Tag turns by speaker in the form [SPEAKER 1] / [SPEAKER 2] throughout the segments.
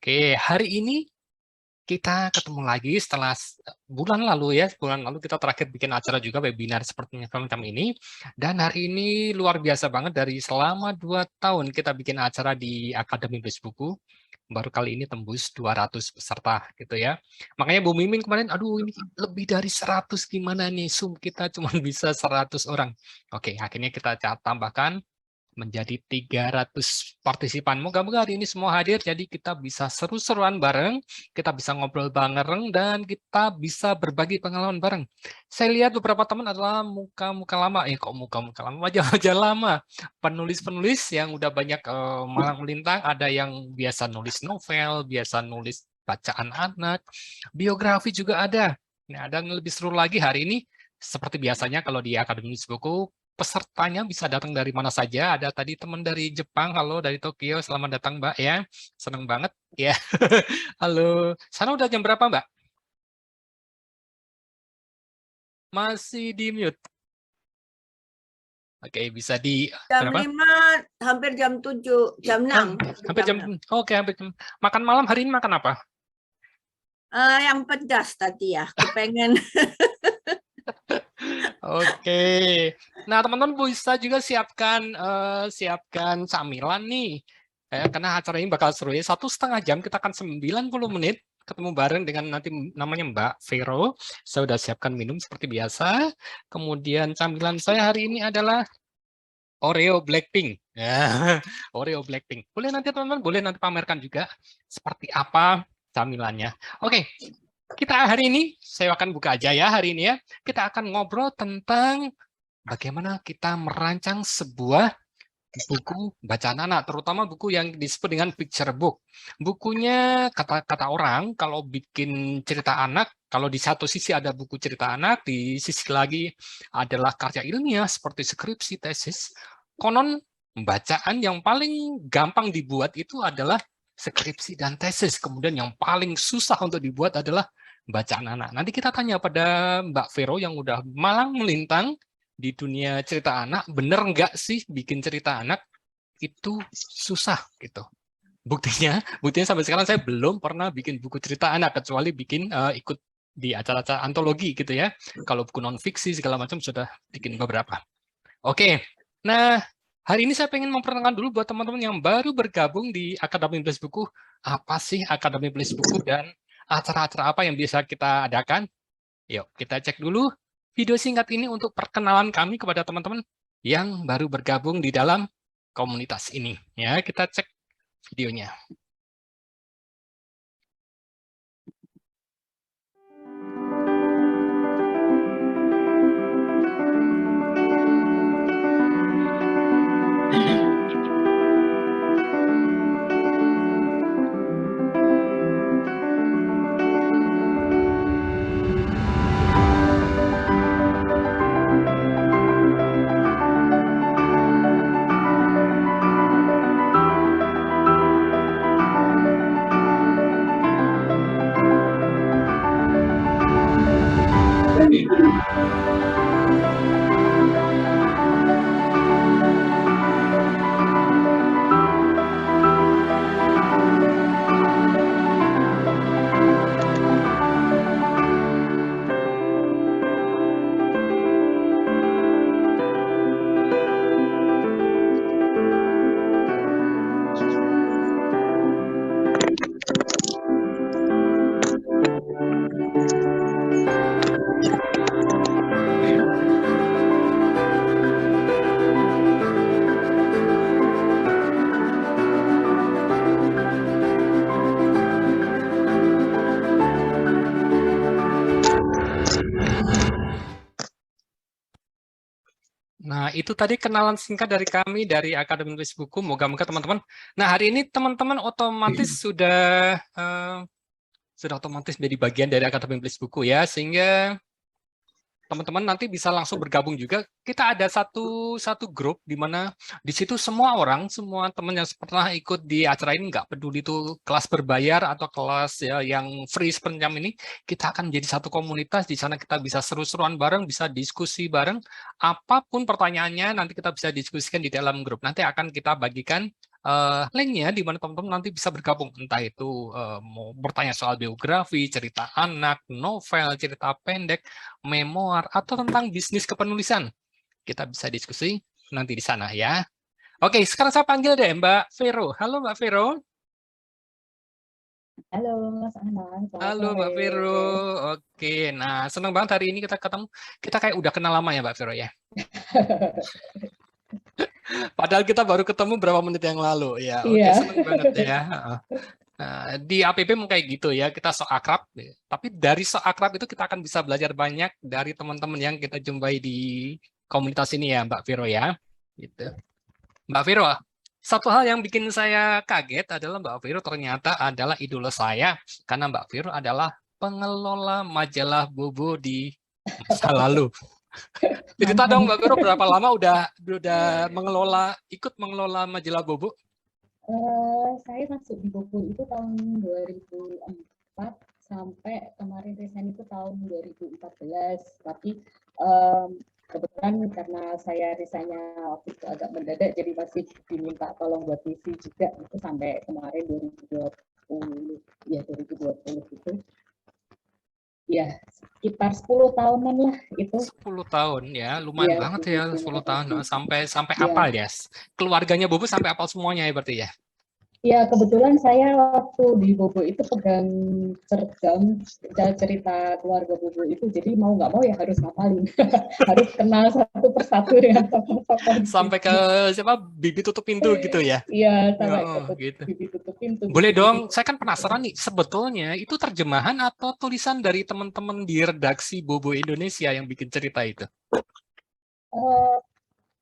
[SPEAKER 1] Oke, hari ini kita ketemu lagi setelah bulan lalu ya. Bulan lalu kita terakhir bikin acara juga webinar seperti macam ini. Dan hari ini luar biasa banget, dari selama 2 tahun kita bikin acara di Akademi Nulis Buku, baru kali ini tembus 200 peserta gitu ya. Makanya Bu Mimin kemarin, aduh ini lebih dari 100 gimana nih, Zoom kita cuma bisa 100 orang. Oke, akhirnya kita tambahkan menjadi 300 partisipan. Moga-moga hari ini semua hadir, jadi kita bisa seru-seruan bareng, kita bisa ngobrol bareng, dan kita bisa berbagi pengalaman bareng. Saya lihat beberapa teman adalah muka-muka lama, kok muka-muka lama, wajah-wajah lama. Penulis-penulis yang udah banyak malang melintang, ada yang biasa nulis novel, biasa nulis bacaan anak, biografi juga ada. Nah, dan lebih seru lagi hari ini, seperti biasanya kalau di Akademi Nulis Buku, pesertanya bisa datang dari mana saja. Ada tadi teman dari Jepang, halo dari Tokyo, selamat datang Mbak ya, senang banget ya. Halo, sana udah jam berapa Mbak? Masih di mute. Oke, bisa di
[SPEAKER 2] jam
[SPEAKER 1] berapa?
[SPEAKER 2] 5, hampir jam 7, jam 6.
[SPEAKER 1] Hampir jam, oke, hampir jam. Makan malam hari ini makan apa?
[SPEAKER 2] Yang pedas tadi ya, kepengen.
[SPEAKER 1] Oke, nah teman-teman bisa juga siapkan camilan nih, karena acara ini bakal seru ya. 1,5 jam, kita akan 90 menit ketemu bareng dengan nanti namanya Mbak Vero. Saya udah siapkan minum seperti biasa. Kemudian camilan saya hari ini adalah Oreo Blackpink. Ya, Oreo Blackpink. Boleh nanti teman-teman, boleh nanti pamerkan juga seperti apa camilannya. Oke. Kita hari ini, saya akan buka aja ya hari ini ya. Kita akan ngobrol tentang bagaimana kita merancang sebuah buku bacaan anak, terutama buku yang disebut dengan picture book. Bukunya, kata orang, kalau bikin cerita anak, kalau di satu sisi ada buku cerita anak, di sisi lagi adalah karya ilmiah seperti skripsi, tesis. Konon, bacaan yang paling gampang dibuat itu adalah skripsi dan tesis. Kemudian yang paling susah untuk dibuat adalah bacaan anak. Nanti kita tanya pada Mbak Vero yang udah malang melintang di dunia cerita anak, bener nggak sih bikin cerita anak itu susah gitu. Buktinya sampai sekarang saya belum pernah bikin buku cerita anak, kecuali bikin ikut di acara-acara antologi gitu ya. Kalau buku non-fiksi segala macam sudah bikin beberapa. Oke, nah hari ini saya pengen memperkenalkan dulu buat teman-teman yang baru bergabung di Akademi Nulis Buku, apa sih Akademi Nulis Buku dan acara-acara apa yang bisa kita adakan. Yuk kita cek dulu video singkat ini untuk perkenalan kami kepada teman-teman yang baru bergabung di dalam komunitas ini. Ya, kita cek videonya. Nah, itu tadi kenalan singkat dari kami dari Akademi Nulis Buku. Moga-moga teman-teman. Nah, hari ini teman-teman otomatis sudah otomatis menjadi bagian dari Akademi Nulis Buku ya, sehingga teman-teman nanti bisa langsung bergabung juga. Kita ada satu grup di mana di situ semua orang, semua teman yang pernah ikut di acara ini, nggak peduli itu kelas berbayar atau kelas ya yang free seperti ini, kita akan menjadi satu komunitas. Di sana kita bisa seru-seruan bareng, bisa diskusi bareng. Apapun pertanyaannya nanti kita bisa diskusikan di dalam grup. Nanti akan kita bagikan linknya di mana teman-teman nanti bisa bergabung, entah itu mau bertanya soal biografi, cerita anak, novel, cerita pendek, memoir, atau tentang bisnis kepenulisan. Kita bisa diskusi nanti di sana ya. Oke, sekarang saya panggil deh Mbak Vero. Halo Mbak Vero.
[SPEAKER 3] Halo Mas Anang, selamat
[SPEAKER 1] Halo
[SPEAKER 3] sore.
[SPEAKER 1] Mbak Vero. Oke, nah senang banget hari ini kita ketemu. Kita kayak udah kenal lama ya Mbak Vero ya. Padahal kita baru ketemu berapa menit yang lalu ya. Oke,
[SPEAKER 3] Iya.
[SPEAKER 1] senang banget ya. Nah, di APP memang kayak gitu ya, kita sok akrab. Tapi dari sok akrab itu kita akan bisa belajar banyak dari teman-teman yang kita jumpai di komunitas ini ya Mbak Vero ya. Gitu. Mbak Vero, satu hal yang bikin saya kaget adalah Mbak Vero ternyata adalah idola saya karena Mbak Vero adalah pengelola majalah Bobo di masa lalu. Cerita dong Mbak Vero, berapa lama udah ikut mengelola majalah Bobo?
[SPEAKER 3] Saya masuk di Bobo itu tahun 2004 sampai kemarin resign itu tahun 2014. Tapi kebetulan karena saya resignnya waktu itu agak mendadak, jadi masih diminta tolong buat misi juga itu sampai kemarin 2020 ya 2020 itu. Ya, sekitar 10 tahunan lah itu.
[SPEAKER 1] 10 tahun ya, lumayan
[SPEAKER 3] Ya,
[SPEAKER 1] banget ya 10 tahun. Sampai
[SPEAKER 3] ya.
[SPEAKER 1] apal ya. Keluarganya Bobo sampai apal semuanya ya berarti ya.
[SPEAKER 3] Ya, kebetulan saya waktu di Bobo itu pegang cergam cerita keluarga Bobo itu, jadi mau nggak mau ya harus ngapalin, harus kenal satu persatu dengan tokoh-tokoh.
[SPEAKER 1] Sampai ke siapa bibi tutup pintu gitu ya.
[SPEAKER 3] Iya, sampai
[SPEAKER 1] gitu.
[SPEAKER 3] bibi tutup pintu.
[SPEAKER 1] Boleh dong, saya kan penasaran nih, sebetulnya itu terjemahan atau tulisan dari teman-teman di redaksi Bobo Indonesia yang bikin cerita itu?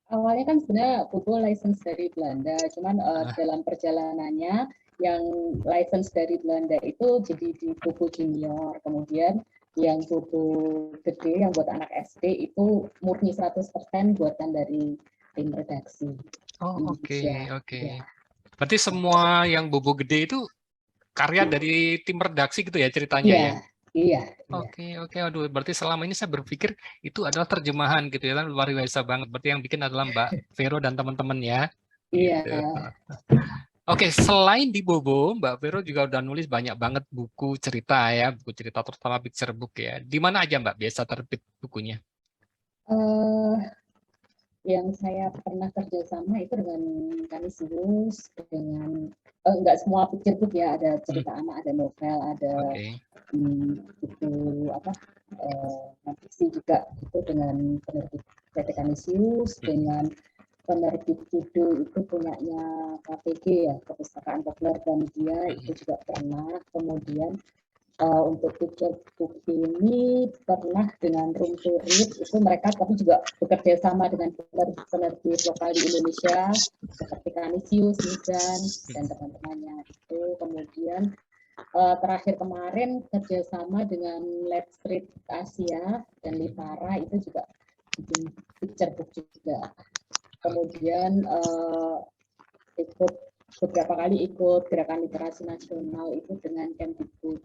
[SPEAKER 3] Awalnya kan sebenarnya Bobo license dari Belanda, cuman dalam perjalanannya yang license dari Belanda itu jadi di Bobo Junior, kemudian yang Bobo gede yang buat anak SD itu murni 100% buatan dari tim redaksi.
[SPEAKER 1] Oh, oke. Ya. Berarti semua yang Bobo gede itu karya dari tim redaksi gitu ya ceritanya ya?
[SPEAKER 3] Iya.
[SPEAKER 1] Oke. Aduh, berarti selama ini saya berpikir itu adalah terjemahan gitu ya, kan luar biasa banget. Berarti yang bikin adalah Mbak Vero dan teman-teman ya.
[SPEAKER 3] Iya.
[SPEAKER 1] Gitu. Oke, selain di Bobo, Mbak Vero juga udah nulis banyak banget buku cerita ya, buku cerita terutama picture book ya. Di mana aja Mbak biasa terbit bukunya?
[SPEAKER 3] Yang saya pernah kerjasama itu dengan Kanisius, dengan enggak semua picture book ya, ada cerita anak, ada novel, ada buku fiksi juga, itu dengan penerbit PT Kanisius, dengan penerbit Kido itu punyanya KPG ya, Perpustakaan Populer Gramedia, itu juga pernah. Kemudian untuk picture book ini pernah dengan Room to Read, itu mereka tapi juga bekerja sama dengan penerbit lokal di Indonesia seperti Kanisius, Mizan, dan teman-temannya itu. Kemudian terakhir kemarin kerjasama dengan Let's Read Asia dan Litara, itu juga bikin picture book juga. Kemudian ikut beberapa kali ikut gerakan literasi nasional itu dengan Kemdikbud.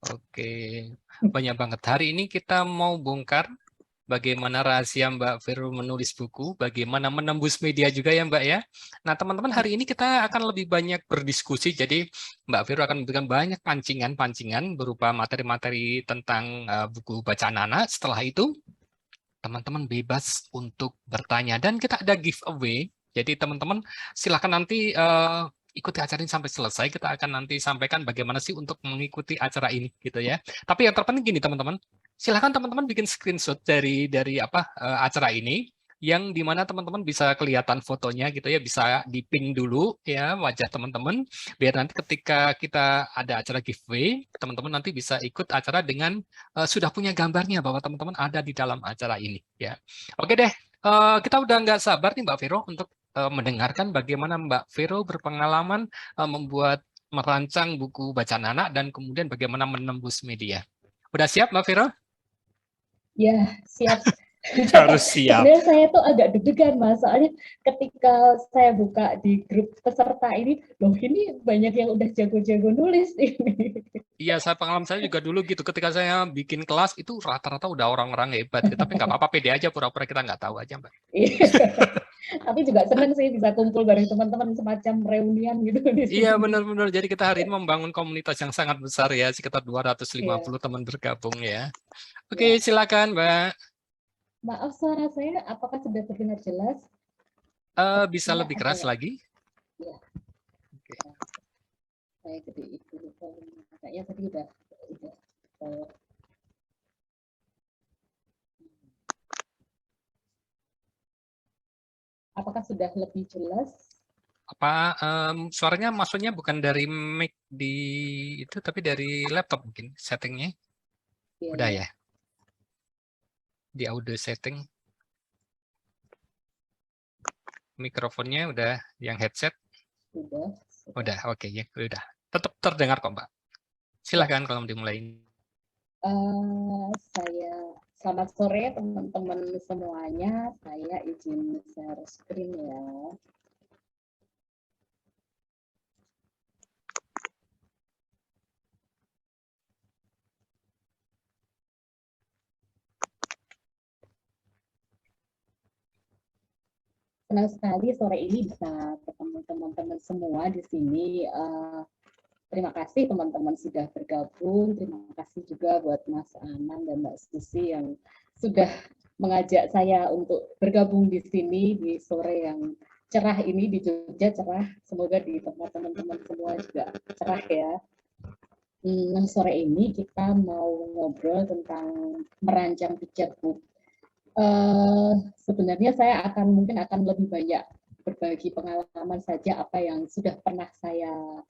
[SPEAKER 1] Oke, banyak banget. Hari ini kita mau bongkar bagaimana rahasia Mbak Vero menulis buku, bagaimana menembus media juga ya Mbak ya. Nah teman-teman, hari ini kita akan lebih banyak berdiskusi, jadi Mbak Vero akan memberikan banyak pancingan berupa materi-materi tentang buku bacaan anak. Setelah itu, teman-teman bebas untuk bertanya, dan kita ada giveaway, jadi teman-teman silahkan nanti ikuti acara ini sampai selesai. Kita akan nanti sampaikan bagaimana sih untuk mengikuti acara ini gitu ya. Tapi yang terpenting gini teman-teman, silahkan teman-teman bikin screenshot dari acara ini, yang dimana teman-teman bisa kelihatan fotonya gitu ya, bisa dipin dulu ya wajah teman-teman, biar nanti ketika kita ada acara giveaway, teman-teman nanti bisa ikut acara dengan sudah punya gambarnya bahwa teman-teman ada di dalam acara ini ya. Oke deh, kita udah nggak sabar nih Mbak Vero untuk mendengarkan bagaimana Mbak Vero berpengalaman merancang buku bacaan anak dan kemudian bagaimana menembus media. Udah siap Mbak Vero?
[SPEAKER 3] Ya, siap.
[SPEAKER 1] Harus siap.
[SPEAKER 3] Sebenarnya saya tuh agak deg-degan Mas, soalnya ketika saya buka di grup peserta ini, loh ini banyak yang udah jago-jago nulis ini.
[SPEAKER 1] Iya, pengalaman saya juga dulu gitu. Ketika saya bikin kelas itu rata-rata udah orang-orang hebat. Tapi nggak apa-apa, pede aja, pura-pura kita nggak tahu aja Mbak.
[SPEAKER 3] Tapi juga seneng sih bisa kumpul bareng teman-teman semacam reunian gitu di sini.
[SPEAKER 1] Iya, benar-benar. Jadi kita hari ini membangun komunitas yang sangat besar ya, sekitar 250
[SPEAKER 3] Iya.
[SPEAKER 1] teman bergabung ya.
[SPEAKER 3] Ya.
[SPEAKER 1] Oke, silakan, Mbak.
[SPEAKER 3] Maaf suara saya apakah sudah terdengar jelas?
[SPEAKER 1] Bisa
[SPEAKER 3] Sepertinya
[SPEAKER 1] lebih
[SPEAKER 3] ada
[SPEAKER 1] keras lagi?
[SPEAKER 3] ya.
[SPEAKER 1] Oke.
[SPEAKER 3] Saya gedein dulu kayaknya tadi udah eh, apakah sudah lebih jelas?
[SPEAKER 1] Apa suaranya maksudnya bukan dari mic di itu tapi dari laptop mungkin settingnya?
[SPEAKER 3] Ya,
[SPEAKER 1] Udah
[SPEAKER 3] ya.
[SPEAKER 1] ya? Di audio setting. Mikrofonnya udah yang headset?
[SPEAKER 3] Sudah.
[SPEAKER 1] Udah, oke ya, udah. Tetap terdengar kok, Mbak. Silakan kalau mau dimulai.
[SPEAKER 3] Saya selamat sore teman-teman semuanya. Saya izin share screen ya. Senang sekali sore ini bisa ketemu teman-teman semua di sini. Terima kasih teman-teman sudah bergabung. Terima kasih juga buat Mas Anan dan Mbak Susi yang sudah mengajak saya untuk bergabung di sini di sore yang cerah ini di Jogja cerah. Semoga di tempat teman-teman semua juga cerah ya. Sore ini kita mau ngobrol tentang merancang picture book. Sebenarnya saya mungkin akan lebih banyak berbagi pengalaman saja apa yang sudah pernah saya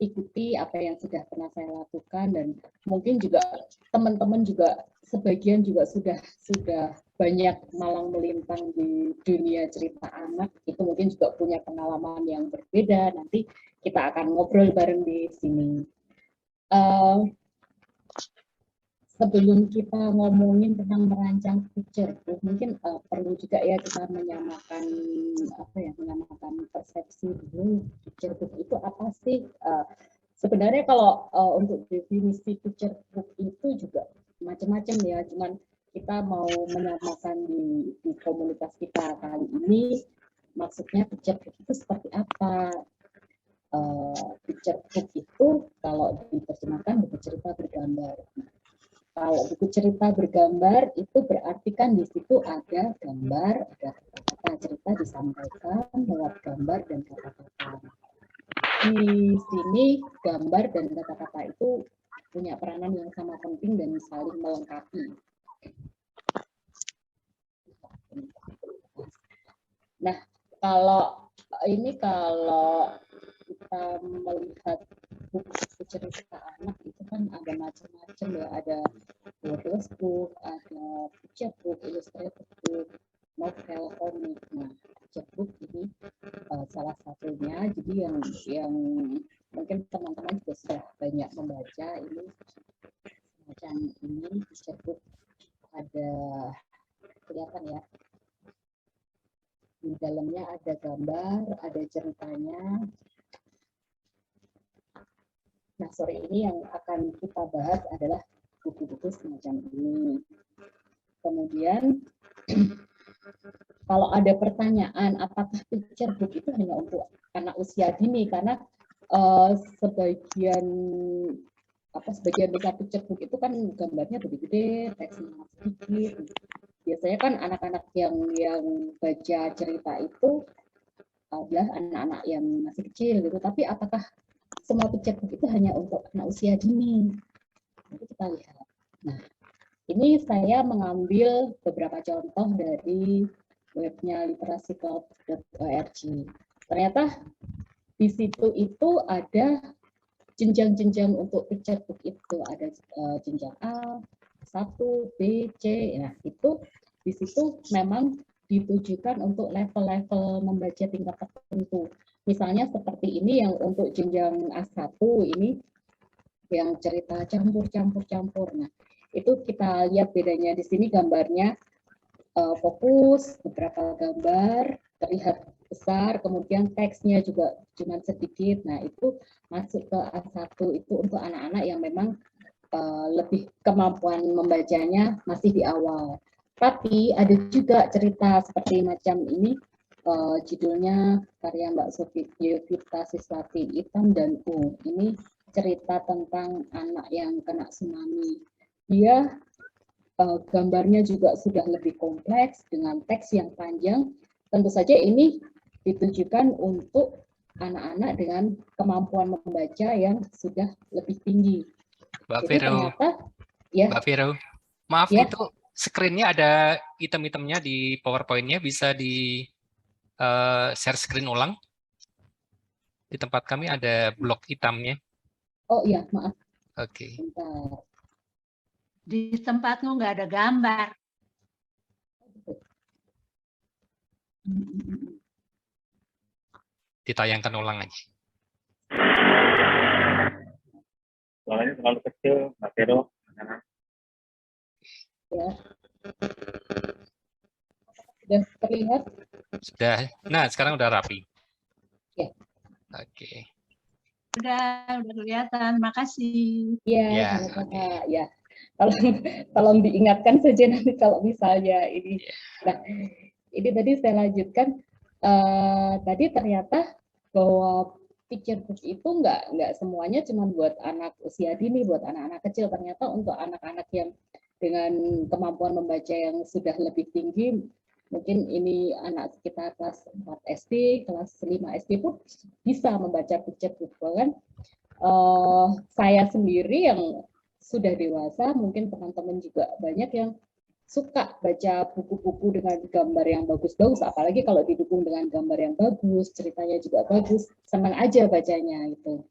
[SPEAKER 3] ikuti, apa yang sudah pernah saya lakukan, dan mungkin juga teman-teman juga sebagian juga sudah banyak malang melintang di dunia cerita anak, itu mungkin juga punya pengalaman yang berbeda. Nanti kita akan ngobrol bareng di sini. Sebelum kita ngomongin tentang merancang picture book, mungkin perlu juga ya kita menyamakan persepsi dulu. Picture book itu apa sih? Sebenarnya kalau untuk definisi picture book itu juga macam-macam ya. Cuman kita mau menyamakan di komunitas kita kali ini. Maksudnya picture book itu seperti apa? Picture book itu kalau diterjemahkan buku cerita bergambar. Kalau buku cerita bergambar itu berarti kan di situ ada gambar, ada kata-kata, cerita disampaikan lewat gambar dan kata-kata. Di sini gambar dan kata-kata itu punya peranan yang sama penting dan saling melengkapi. Nah, kalau kita melihat buku cerita anak itu kan ada macam-macam ya, ada children's book, ada picture book, illustrated book, novel, komik. Nah, picture book ini salah satunya. Jadi yang mungkin teman-teman juga sudah banyak membaca ini semacam ini picture book, ada kelihatan ya. Di dalamnya ada gambar, ada ceritanya. Nah, sore ini yang akan kita bahas adalah buku-buku semacam ini. Kemudian, kalau ada pertanyaan, apakah picture book itu hanya untuk anak usia dini? Karena sebagian besar picture book itu kan gambarnya gede-gede, teksnya sedikit. Biasanya kan anak-anak yang baca cerita itu adalah anak-anak yang masih kecil gitu. Tapi apakah semua picture book itu hanya untuk anak usia dini? Nanti kita lihat. Nah, ini saya mengambil beberapa contoh dari webnya literasi.org. Ternyata di situ itu ada jenjang-jenjang untuk picture book itu. Ada jenjang A, 1, B, C. Nah, itu di situ memang ditujukan untuk level-level membaca tingkat tertentu. Misalnya seperti ini yang untuk jenjang A1 ini yang cerita campur-campur. Nah, itu kita lihat bedanya di sini gambarnya fokus, beberapa gambar terlihat besar, kemudian teksnya juga cuma sedikit. Nah, itu masuk ke A1 itu untuk anak-anak yang memang lebih kemampuan membacanya masih di awal. Tapi ada juga cerita seperti macam ini Judulnya karya Mbak Yovita Siswati, Hitam dan U. Ini cerita tentang anak yang kena tsunami. Dia gambarnya juga sudah lebih kompleks dengan teks yang panjang. Tentu saja ini ditujukan untuk anak-anak dengan kemampuan membaca yang sudah lebih tinggi.
[SPEAKER 1] Mbak
[SPEAKER 3] Jadi
[SPEAKER 1] Vero,
[SPEAKER 3] ternyata ya,
[SPEAKER 1] Mbak Vero, maaf
[SPEAKER 3] ya.
[SPEAKER 1] itu screen-nya ada item-itemnya di PowerPoint-nya, bisa di share screen ulang. Di tempat kami ada blok hitamnya.
[SPEAKER 3] Oh iya, maaf.
[SPEAKER 1] Oke.
[SPEAKER 3] Bentar.
[SPEAKER 4] Di tempatmu nggak ada gambar.
[SPEAKER 1] Ditayangkan ulang aja.
[SPEAKER 5] Soalnya terlalu kecil, Mbak Vero.
[SPEAKER 3] Ya. Sudah terlihat?
[SPEAKER 1] Sudah. Nah, sekarang udah rapi.
[SPEAKER 3] Ya.
[SPEAKER 1] Oke.
[SPEAKER 4] Udah kelihatan. Makasih.
[SPEAKER 3] Iya,
[SPEAKER 1] Ya,
[SPEAKER 3] sama-sama. Ya, tolong diingatkan saja nanti kalau misalnya ini. Nah, ini tadi saya lanjutkan. Tadi ternyata bahwa picture book itu nggak semuanya cuma buat anak usia dini, buat anak-anak kecil. Ternyata untuk anak-anak yang dengan kemampuan membaca yang sudah lebih tinggi, mungkin ini anak sekitar kelas 4 SD, kelas 5 SD pun bisa membaca picture book. Kan saya sendiri yang sudah dewasa, mungkin teman-teman juga banyak yang suka baca buku-buku dengan gambar yang bagus-bagus, apalagi kalau didukung dengan gambar yang bagus, ceritanya juga bagus, senang aja bacanya itu.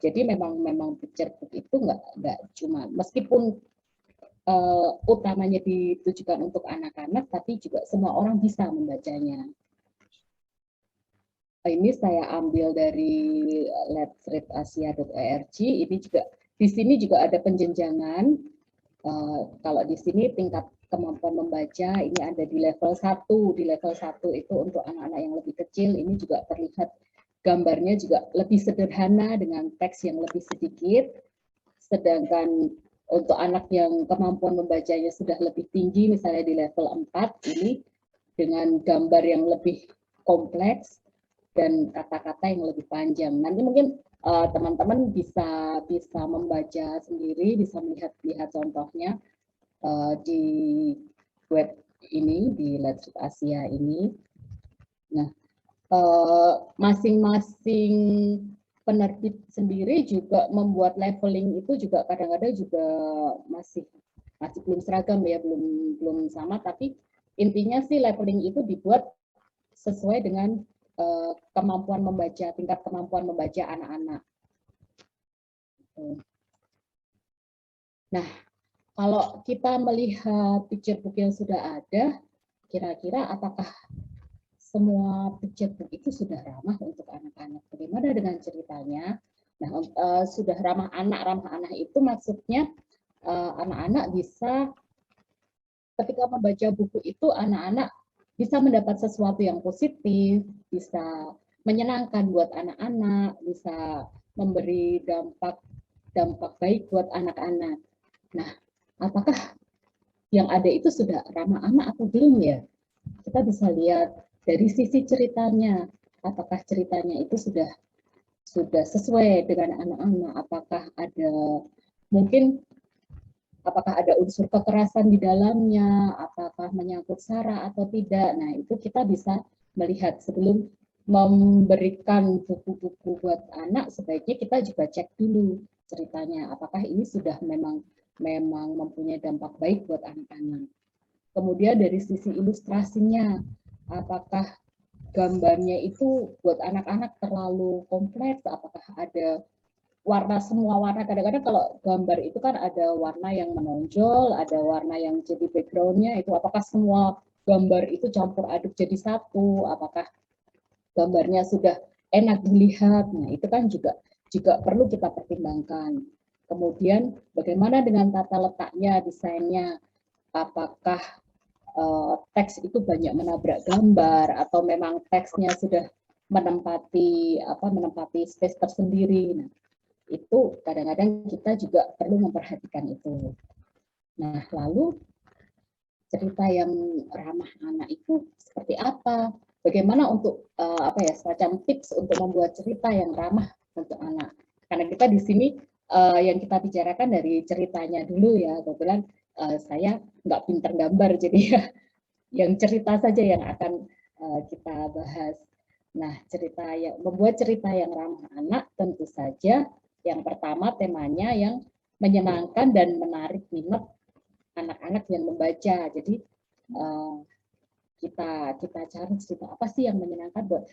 [SPEAKER 3] Jadi memang picture book itu nggak cuma, meskipun utamanya ditujukan untuk anak-anak, tapi juga semua orang bisa membacanya. Ini saya ambil dari letsreadasia.org. Ini juga di sini juga ada penjenjangan. Kalau di sini tingkat kemampuan membaca ini ada di level 1. Di level 1 itu untuk anak-anak yang lebih kecil, ini juga terlihat gambarnya juga lebih sederhana dengan teks yang lebih sedikit. Sedangkan untuk anak yang kemampuan membacanya sudah lebih tinggi, misalnya di level 4, ini dengan gambar yang lebih kompleks dan kata-kata yang lebih panjang. Nanti mungkin teman-teman bisa membaca sendiri, bisa melihat contohnya di web ini, di Let's Read Asia ini. Nah, masing-masing penerbit sendiri juga membuat leveling itu juga kadang-kadang juga masih belum seragam ya, belum sama, tapi intinya sih leveling itu dibuat sesuai dengan kemampuan membaca, tingkat kemampuan membaca anak-anak. Nah, kalau kita melihat picture book yang sudah ada, kira-kira apakah semua picture book itu sudah ramah untuk anak-anak? Bagaimana dengan ceritanya? Nah, sudah ramah anak itu maksudnya anak-anak bisa, ketika membaca buku itu, anak-anak bisa mendapat sesuatu yang positif, bisa menyenangkan buat anak-anak, bisa memberi dampak baik buat anak-anak. Nah, apakah yang ada itu sudah ramah anak atau belum ya? Kita bisa lihat dari sisi ceritanya, apakah ceritanya itu sudah sesuai dengan anak-anak, apakah ada unsur kekerasan di dalamnya, apakah menyangkut SARA atau tidak. Nah, itu kita bisa melihat sebelum memberikan buku-buku buat anak, sebaiknya kita juga cek dulu ceritanya, apakah ini sudah memang mempunyai dampak baik buat anak-anak. Kemudian dari sisi ilustrasinya, apakah gambarnya itu buat anak-anak terlalu kompleks, apakah ada semua warna. Kadang-kadang kalau gambar itu kan ada warna yang menonjol, ada warna yang jadi background-nya, itu apakah semua gambar itu campur aduk jadi satu, apakah gambarnya sudah enak dilihat. Nah, itu kan juga perlu kita pertimbangkan. Kemudian bagaimana dengan tata letaknya, desainnya, apakah teks itu banyak menabrak gambar atau memang teksnya sudah menempati space tersendiri. Nah, itu kadang-kadang kita juga perlu memperhatikan itu. Nah, lalu cerita yang ramah anak itu seperti apa? bagaimana untuk semacam tips untuk membuat cerita yang ramah untuk anak. Karena kita di sini yang kita bicarakan dari ceritanya dulu ya, kebetulan saya nggak pinter gambar, jadi ya yang cerita saja yang akan kita bahas. Nah, membuat cerita yang ramah anak tentu saja yang pertama temanya yang menyenangkan dan menarik minat anak-anak yang membaca. Jadi kita cari cerita apa sih yang menyenangkan buat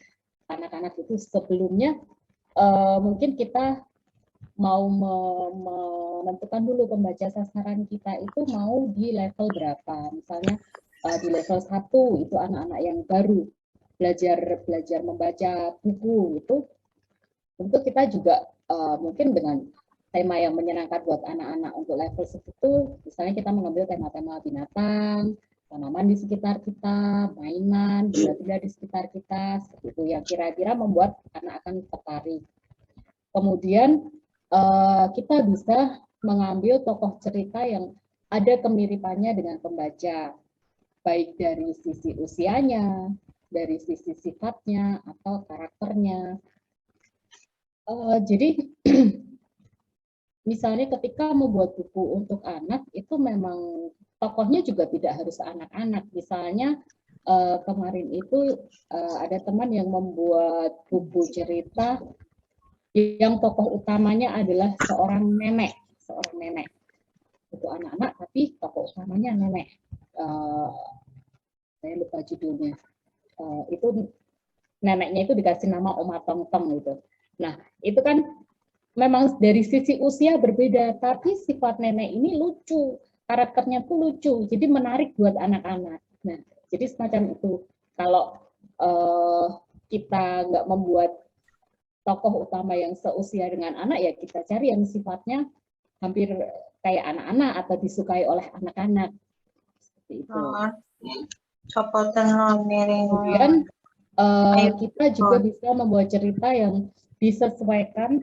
[SPEAKER 3] anak-anak itu. Sebelumnya mungkin kita mau menentukan dulu pembaca sasaran kita itu mau di level berapa. Misalnya di level 1 itu anak-anak yang baru belajar membaca buku itu, tentu kita juga mungkin dengan tema yang menyenangkan buat anak-anak untuk level segitu, misalnya kita mengambil tema-tema binatang, tanaman di sekitar kita, mainan, benda-benda di sekitar kita, seperti itu yang kira-kira membuat anak akan tertarik. Kemudian kita bisa mengambil tokoh cerita yang ada kemiripannya dengan pembaca, baik dari sisi usianya, dari sisi sifatnya, atau karakternya. Jadi misalnya ketika membuat buku untuk anak, itu memang tokohnya juga tidak harus anak-anak. Misalnya kemarin itu ada teman yang membuat buku cerita yang tokoh utamanya adalah seorang nenek. Itu anak-anak, tapi tokoh utamanya nenek. Saya lupa judulnya. Itu neneknya itu dikasih nama Oma Tong-tong gitu. Nah, itu kan memang dari sisi usia berbeda, tapi sifat nenek ini lucu, karakternya tuh lucu, jadi menarik buat anak-anak. Nah, jadi semacam itu. Kalau kita nggak membuat tokoh utama yang seusia dengan anak, ya kita cari yang sifatnya hampir kayak anak-anak atau disukai oleh anak-anak. Seperti itu. Kemudian kita juga bisa membuat cerita yang disesuaikan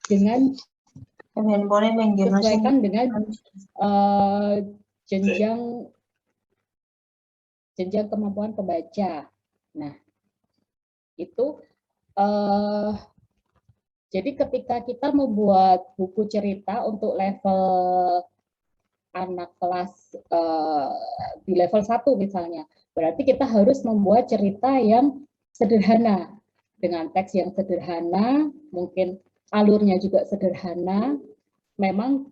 [SPEAKER 3] dengan jenjang kemampuan pembaca. Nah, itu jadi ketika kita membuat buku cerita untuk level anak kelas di level 1 misalnya, berarti kita harus membuat cerita yang sederhana, dengan teks yang sederhana, mungkin alurnya juga sederhana, memang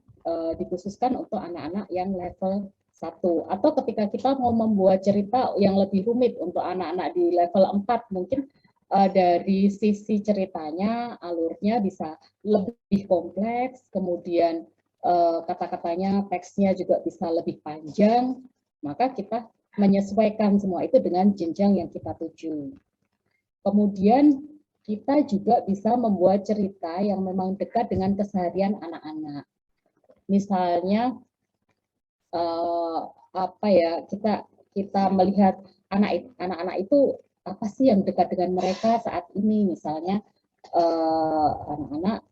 [SPEAKER 3] dikhususkan untuk anak-anak yang level 1. Atau ketika kita mau membuat cerita yang lebih rumit untuk anak-anak di level 4, mungkin dari sisi ceritanya, alurnya bisa lebih kompleks, kemudian kata-katanya, teksnya juga bisa lebih panjang, maka kita menyesuaikan semua itu dengan jenjang yang kita tuju. Kemudian kita juga bisa membuat cerita yang memang dekat dengan keseharian anak-anak. Misalnya kita melihat anak-anak itu apa sih yang dekat dengan mereka saat ini. Misalnya anak-anak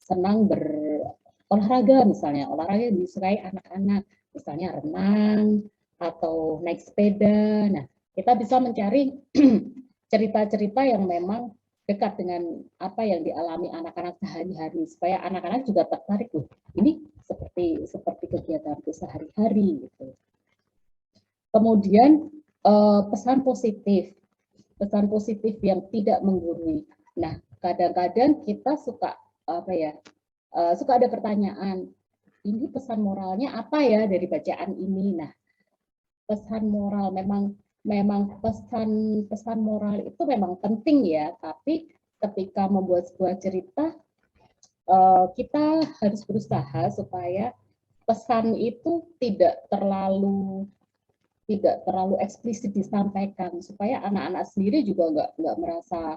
[SPEAKER 3] senang berolahraga, misalnya olahraga yang disukai anak-anak, misalnya renang atau naik sepeda. Nah, kita bisa mencari cerita-cerita yang memang dekat dengan apa yang dialami anak-anak sehari-hari, supaya anak-anak juga tertarik, loh, ini seperti kegiatanku sehari-hari gitu. Kemudian pesan positif yang tidak menggurui. Nah, kadang-kadang kita suka ada pertanyaan, ini pesan moralnya apa ya dari bacaan ini. Nah, pesan moral memang pesan moral itu memang penting ya, tapi ketika membuat sebuah cerita kita harus berusaha supaya pesan itu tidak terlalu eksplisit disampaikan, supaya anak-anak sendiri juga nggak merasa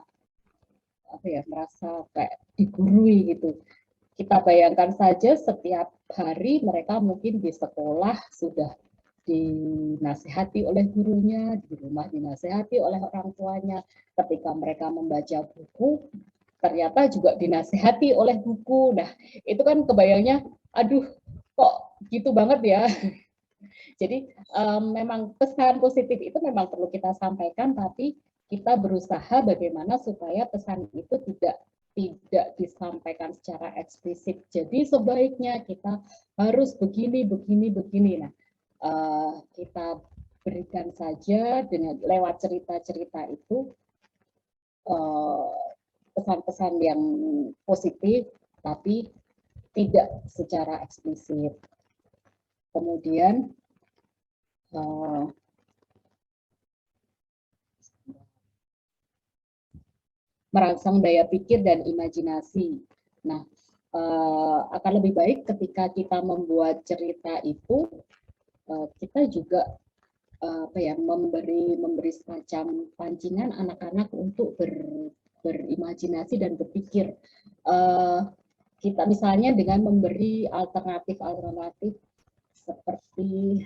[SPEAKER 3] kayak digurui gitu. Kita bayangkan saja setiap hari mereka mungkin di sekolah sudah dinasihati oleh gurunya, di rumah dinasihati oleh orang tuanya, ketika mereka membaca buku ternyata juga dinasihati oleh buku. Nah, itu kan kebayangnya, aduh kok gitu banget ya. Jadi memang pesan positif itu memang perlu kita sampaikan, tapi kita berusaha bagaimana supaya pesan itu tidak disampaikan secara eksplisit. Jadi sebaiknya kita harus begini. Nah, kita berikan saja dengan lewat cerita-cerita itu pesan-pesan yang positif, tapi tidak secara eksplisit. Kemudian merangsang daya pikir dan imajinasi. Nah, akan lebih baik ketika kita membuat cerita itu, kita juga memberi semacam pancingan anak-anak untuk berimajinasi dan berpikir. Kita misalnya dengan memberi alternatif seperti,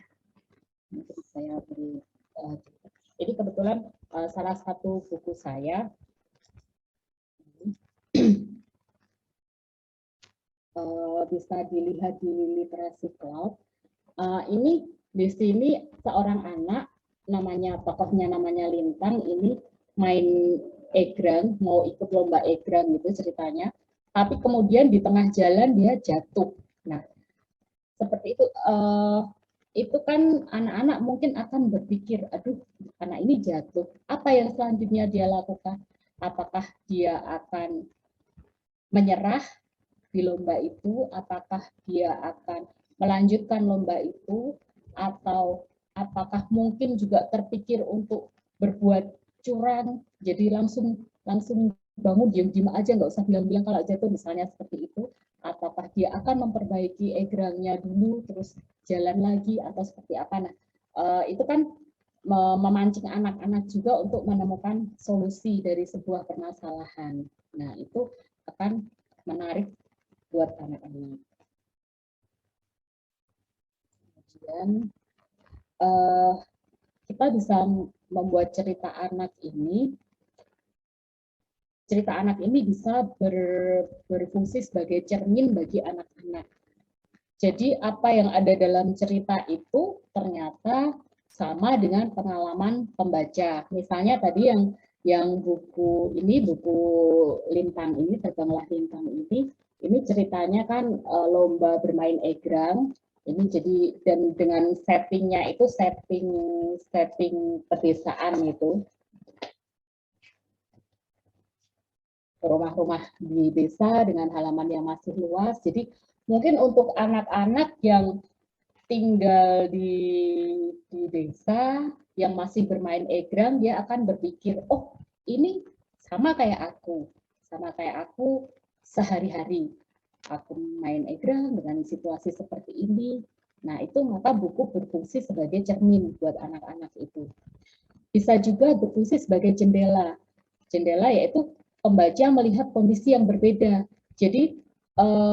[SPEAKER 3] mungkin saya beri, ini kebetulan salah satu buku saya. Bisa dilihat di Literasi Cloud. Ini di sini seorang anak, tokohnya namanya Lintang, ini main egrang, mau ikut lomba egrang gitu ceritanya, tapi kemudian di tengah jalan dia jatuh. Nah, seperti itu kan anak-anak mungkin akan berpikir, aduh, anak ini jatuh, apa yang selanjutnya dia lakukan? Apakah dia akan menyerah di lomba itu, apakah dia akan melanjutkan lomba itu, atau apakah mungkin juga terpikir untuk berbuat curang, jadi langsung bangun diam-diam aja, nggak usah bilang-bilang kalau jatuh, misalnya seperti itu, ataukah dia akan memperbaiki egrangnya dulu terus jalan lagi, atau seperti apa. Nah, itu kan memancing anak-anak juga untuk menemukan solusi dari sebuah permasalahan. Nah, itu akan menarik buat anak-anak. Kemudian kita bisa membuat cerita anak ini bisa berfungsi sebagai cermin bagi anak-anak. Jadi apa yang ada dalam cerita itu ternyata sama dengan pengalaman pembaca. Misalnya tadi yang buku Lintang ini, Terbanglah Lintang ini ceritanya kan lomba bermain egrang. Ini jadi, dan dengan settingnya itu setting pedesaan itu, rumah-rumah di desa dengan halaman yang masih luas. Jadi mungkin untuk anak-anak yang tinggal di desa yang masih bermain egrang, dia akan berpikir, oh ini sama kayak aku sehari-hari. Aku main egrang dengan situasi seperti ini. Nah, itu maka buku berfungsi sebagai cermin buat anak-anak itu. Bisa juga berfungsi sebagai jendela. Jendela yaitu pembaca melihat kondisi yang berbeda. Jadi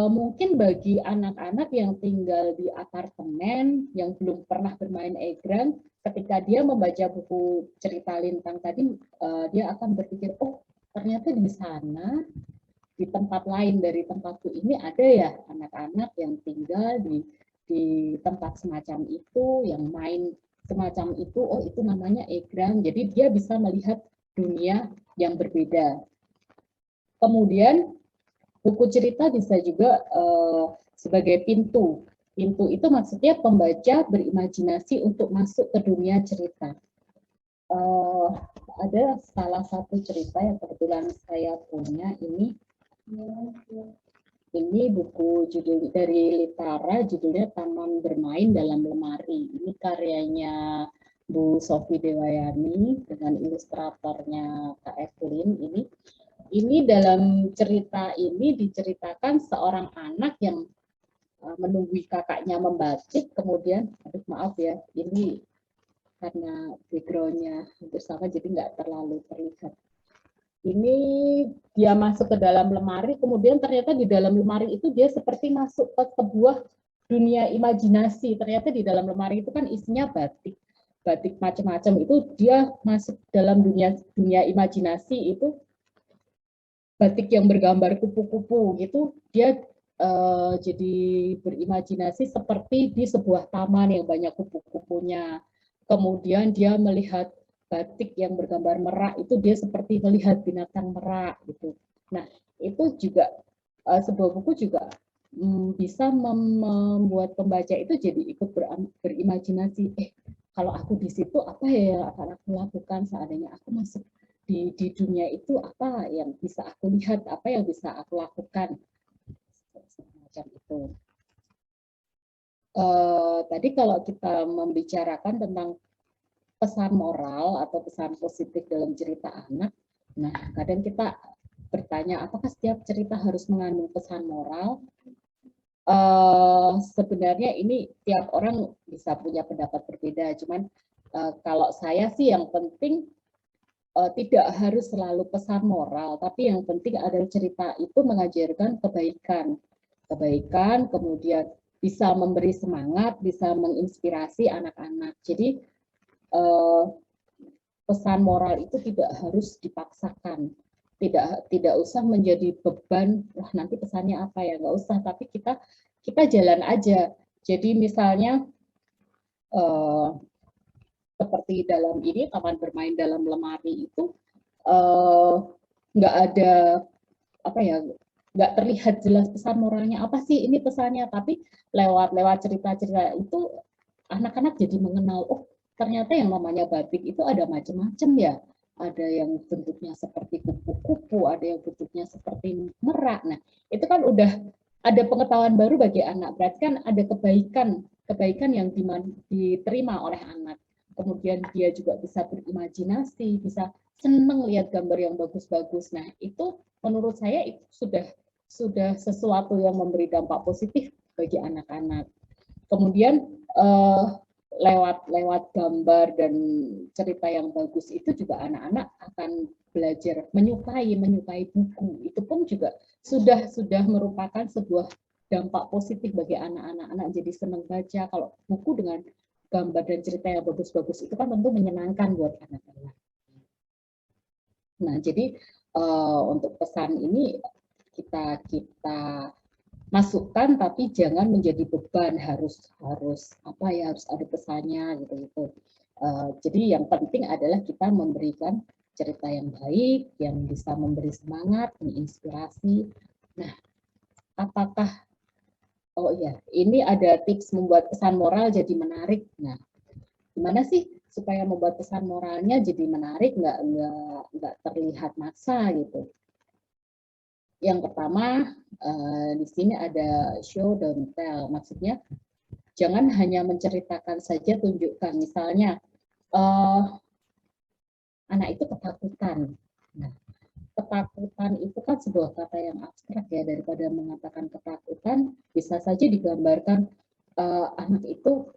[SPEAKER 3] mungkin bagi anak-anak yang tinggal di apartemen, yang belum pernah bermain egrang, ketika dia membaca buku cerita Lintang tadi, dia akan berpikir, oh ternyata di sana, di tempat lain dari tempatku ini ada ya anak-anak yang tinggal di tempat semacam itu, yang main semacam itu, oh itu namanya egrang. Jadi dia bisa melihat dunia yang berbeda. Kemudian buku cerita bisa juga sebagai pintu. Pintu itu maksudnya pembaca berimajinasi untuk masuk ke dunia cerita. Ada salah satu cerita yang kebetulan saya punya ini buku judul dari Litara, judulnya Taman Bermain Dalam Lemari. Ini karyanya Bu Sofi Dewayani dengan ilustratornya Kak Evelyn. Ini dalam cerita ini diceritakan seorang anak yang menunggui kakaknya membatik, kemudian, aduh maaf ya, ini karena background-nya hampir sama jadi nggak terlalu terlihat. Ini dia masuk ke dalam lemari, kemudian ternyata di dalam lemari itu dia seperti masuk ke sebuah dunia imajinasi. Ternyata di dalam lemari itu kan isinya batik macam-macam, itu dia masuk dalam dunia imajinasi itu. Batik yang bergambar kupu-kupu gitu, dia jadi berimajinasi seperti di sebuah taman yang banyak kupu-kupunya. Kemudian dia melihat batik yang bergambar merak itu dia seperti melihat binatang merak gitu. Nah, itu juga sebuah buku juga bisa membuat pembaca itu jadi ikut berimajinasi. Kalau aku di situ apa ya yang akan aku lakukan seandainya aku masuk di dunia itu, apa yang bisa aku lihat, apa yang bisa aku lakukan, semacam itu. Tadi kalau kita membicarakan tentang pesan moral atau pesan positif dalam cerita anak, nah kadang kita bertanya apakah setiap cerita harus mengandung pesan moral? Sebenarnya ini tiap orang bisa punya pendapat berbeda, cuman kalau saya sih yang penting tidak harus selalu pesan moral, tapi yang penting adalah cerita itu mengajarkan kebaikan, kemudian bisa memberi semangat, bisa menginspirasi anak-anak. Jadi pesan moral itu tidak harus dipaksakan, tidak usah menjadi beban. Wah nanti pesannya apa ya, nggak usah. Tapi kita jalan aja. Jadi misalnya seperti dalam ini taman bermain dalam lemari itu nggak ada apa ya, nggak terlihat jelas pesan moralnya apa sih ini pesannya, tapi lewat cerita-cerita itu anak-anak jadi mengenal, oh ternyata yang namanya batik itu ada macam-macam ya, ada yang bentuknya seperti kupu-kupu, ada yang bentuknya seperti merak. Nah itu kan udah ada pengetahuan baru bagi anak, berarti kan ada kebaikan yang diterima oleh anak. Kemudian dia juga bisa berimajinasi, bisa senang lihat gambar yang bagus-bagus. Nah itu menurut saya itu sudah sesuatu yang memberi dampak positif bagi anak-anak. Kemudian lewat gambar dan cerita yang bagus itu juga anak-anak akan belajar menyukai buku. Itu pun juga sudah merupakan sebuah dampak positif bagi anak-anak. Jadi senang baca. Kalau buku dengan gambar dan cerita yang bagus-bagus itu kan tentu menyenangkan buat anak-anak. Nah, jadi untuk pesan ini kita masukkan, tapi jangan menjadi beban harus ada pesannya gitu. Jadi yang penting adalah kita memberikan cerita yang baik, yang bisa memberi semangat, menginspirasi. Nah, apakah ini ada tips membuat pesan moral jadi menarik. Nah, gimana sih supaya membuat pesan moralnya jadi menarik, nggak terlihat maksa gitu. Yang pertama, di sini ada show don't tell, maksudnya jangan hanya menceritakan saja, tunjukkan. Misalnya anak itu ketakutan. Nah, ketakutan itu kan sebuah kata yang abstrak ya, daripada mengatakan ketakutan bisa saja digambarkan anak itu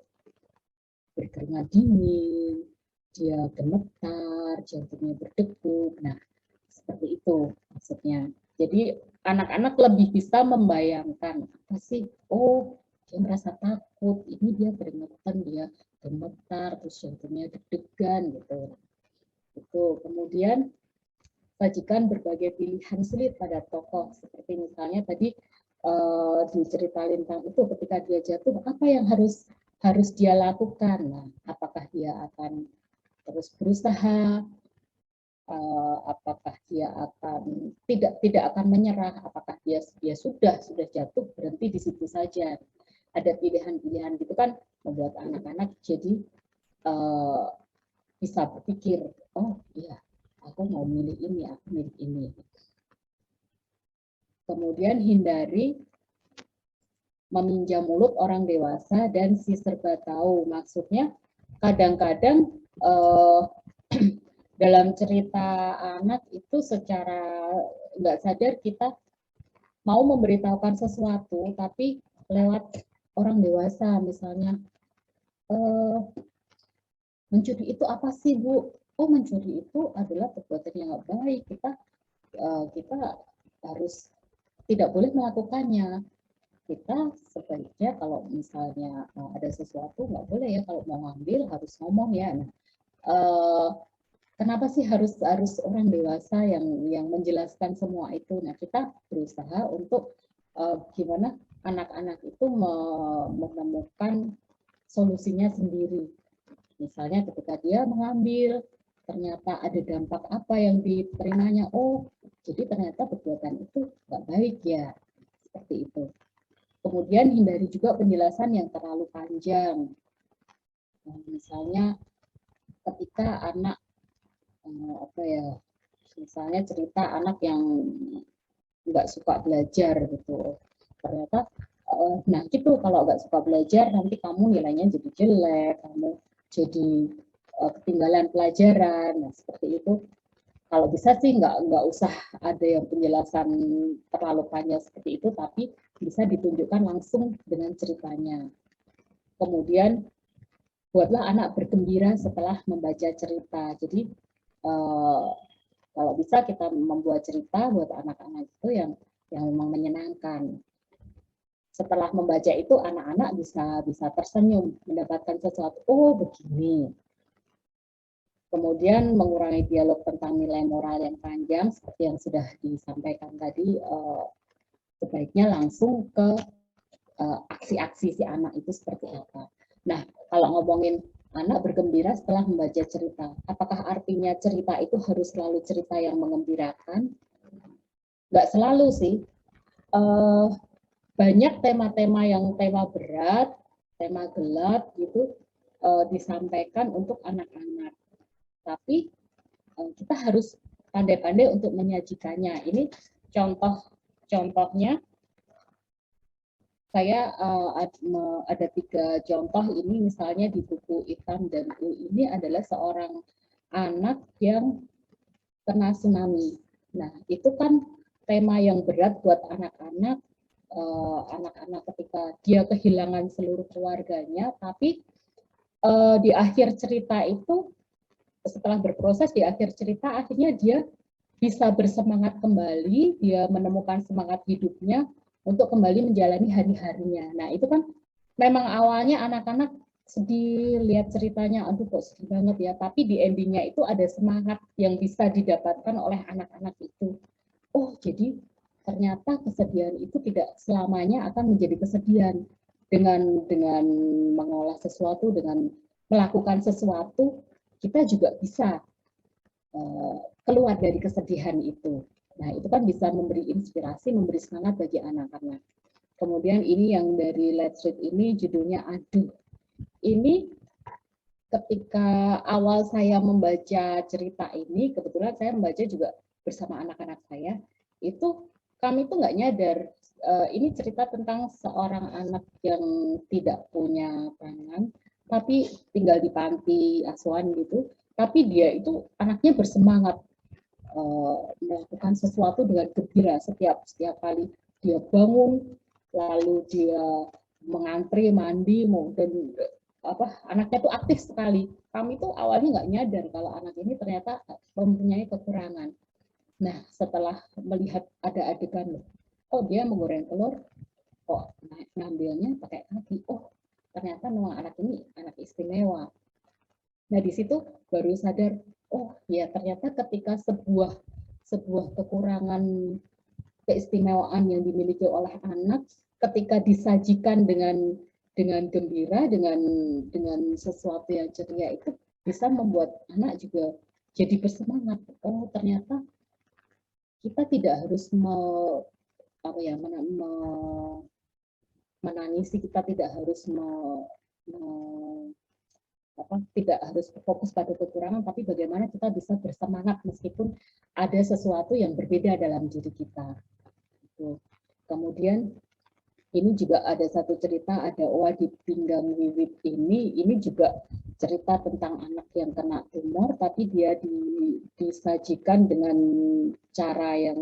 [SPEAKER 3] berkeringat dingin, dia gemetar, jantungnya berdegup. Nah, seperti itu maksudnya. Jadi anak-anak lebih bisa membayangkan apa sih? Oh, dia merasa takut, ini dia keringetan, dia gemetar, terus jantungnya deg-degan gitu. Itu kemudian sajikan berbagai pilihan sulit pada tokoh, seperti misalnya tadi di cerita Lintang itu ketika dia jatuh, apa yang harus dia lakukan? Nah, apakah dia akan terus berusaha? Apakah dia akan tidak akan menyerah? Apakah dia sudah jatuh berhenti di situ saja? Ada pilihan-pilihan gitu kan, membuat anak-anak jadi bisa berpikir, oh iya, aku mau milih ini, aku milih ini. Kemudian hindari meminjam mulut orang dewasa dan si serba tahu. Maksudnya kadang-kadang dalam cerita anak itu secara nggak sadar kita mau memberitahukan sesuatu, tapi lewat orang dewasa. Misalnya, mencuri itu apa sih, Bu? Oh, mencuri itu adalah perbuatan yang nggak baik. Kita harus tidak boleh melakukannya. Kita sebaiknya kalau misalnya ada sesuatu nggak boleh ya, kalau mau ngambil harus ngomong ya. Nah, kenapa sih harus orang dewasa yang menjelaskan semua itu? Nah, kita berusaha untuk gimana anak-anak itu menemukan solusinya sendiri. Misalnya ketika dia mengambil, ternyata ada dampak apa yang diterimanya. Oh, jadi ternyata perbuatan itu nggak baik ya, seperti itu. Kemudian hindari juga penjelasan yang terlalu panjang. Nah, misalnya ketika anak misalnya cerita anak yang nggak suka belajar gitu, ternyata nah gitu, kalau nggak suka belajar nanti kamu nilainya jadi jelek, kamu jadi ketinggalan pelajaran. Nah, seperti itu. Kalau bisa sih nggak usah ada yang penjelasan terlalu panjang seperti itu, tapi bisa ditunjukkan langsung dengan ceritanya. Kemudian buatlah anak bergembira setelah membaca cerita. Jadi kalau bisa kita membuat cerita buat anak-anak itu yang memang menyenangkan. Setelah membaca itu anak-anak bisa tersenyum, mendapatkan sesuatu, oh begini. Kemudian mengurangi dialog tentang nilai moral yang panjang, seperti yang sudah disampaikan tadi, sebaiknya langsung ke aksi-aksi si anak itu seperti apa. Nah, kalau ngomongin anak bergembira setelah membaca cerita, apakah artinya cerita itu harus selalu cerita yang mengembirakan? Nggak selalu sih. Banyak tema-tema yang tema berat, tema gelap gitu, disampaikan untuk anak-anak. Tapi kita harus pandai-pandai untuk menyajikannya. Ini contohnya saya ada 3 contoh ini, misalnya di buku Hitam dan U ini adalah seorang anak yang kena tsunami. Nah, itu kan tema yang berat buat anak-anak, anak-anak ketika dia kehilangan seluruh keluarganya, tapi di akhir cerita itu, setelah berproses di akhir cerita, akhirnya dia bisa bersemangat kembali, dia menemukan semangat hidupnya untuk kembali menjalani hari-harinya. Nah, itu kan memang awalnya anak-anak sedih lihat ceritanya, aduh kok sedih banget ya, tapi di endingnya itu ada semangat yang bisa didapatkan oleh anak-anak itu. Oh, jadi ternyata kesedihan itu tidak selamanya akan menjadi kesedihan. Dengan mengolah sesuatu, dengan melakukan sesuatu, kita juga bisa keluar dari kesedihan itu. Nah, itu kan bisa memberi inspirasi, memberi semangat bagi anak-anak. Kemudian ini yang dari Let's Read ini judulnya Aduh. Ini ketika awal saya membaca cerita ini, kebetulan saya membaca juga bersama anak-anak saya, itu kami tuh nggak nyadar, ini cerita tentang seorang anak yang tidak punya tangan, tapi tinggal di panti asuhan gitu, tapi dia itu anaknya bersemangat melakukan sesuatu dengan gembira setiap kali dia bangun, lalu dia mengantri mandi, dan anaknya tuh aktif sekali. Kami tuh awalnya nggak nyadar kalau anak ini ternyata mempunyai kekurangan. Nah, setelah melihat ada adegan, oh dia menggoreng telur, kok ngambilnya pakai kaki, oh ternyata memang anak ini anak istimewa. Nah, di situ baru sadar, oh ya ternyata ketika sebuah kekurangan keistimewaan yang dimiliki oleh anak, ketika disajikan dengan gembira, dengan sesuatu yang ceria, itu bisa membuat anak juga jadi bersemangat. Oh ternyata kita tidak harus menangisi, kita tidak harus tidak harus fokus pada kekurangan, tapi bagaimana kita bisa bersemangat meskipun ada sesuatu yang berbeda dalam diri kita. Kemudian ini juga ada satu cerita, ada Oa di Pinggang Wiwit ini juga cerita tentang anak yang kena tumor, tapi dia disajikan dengan cara yang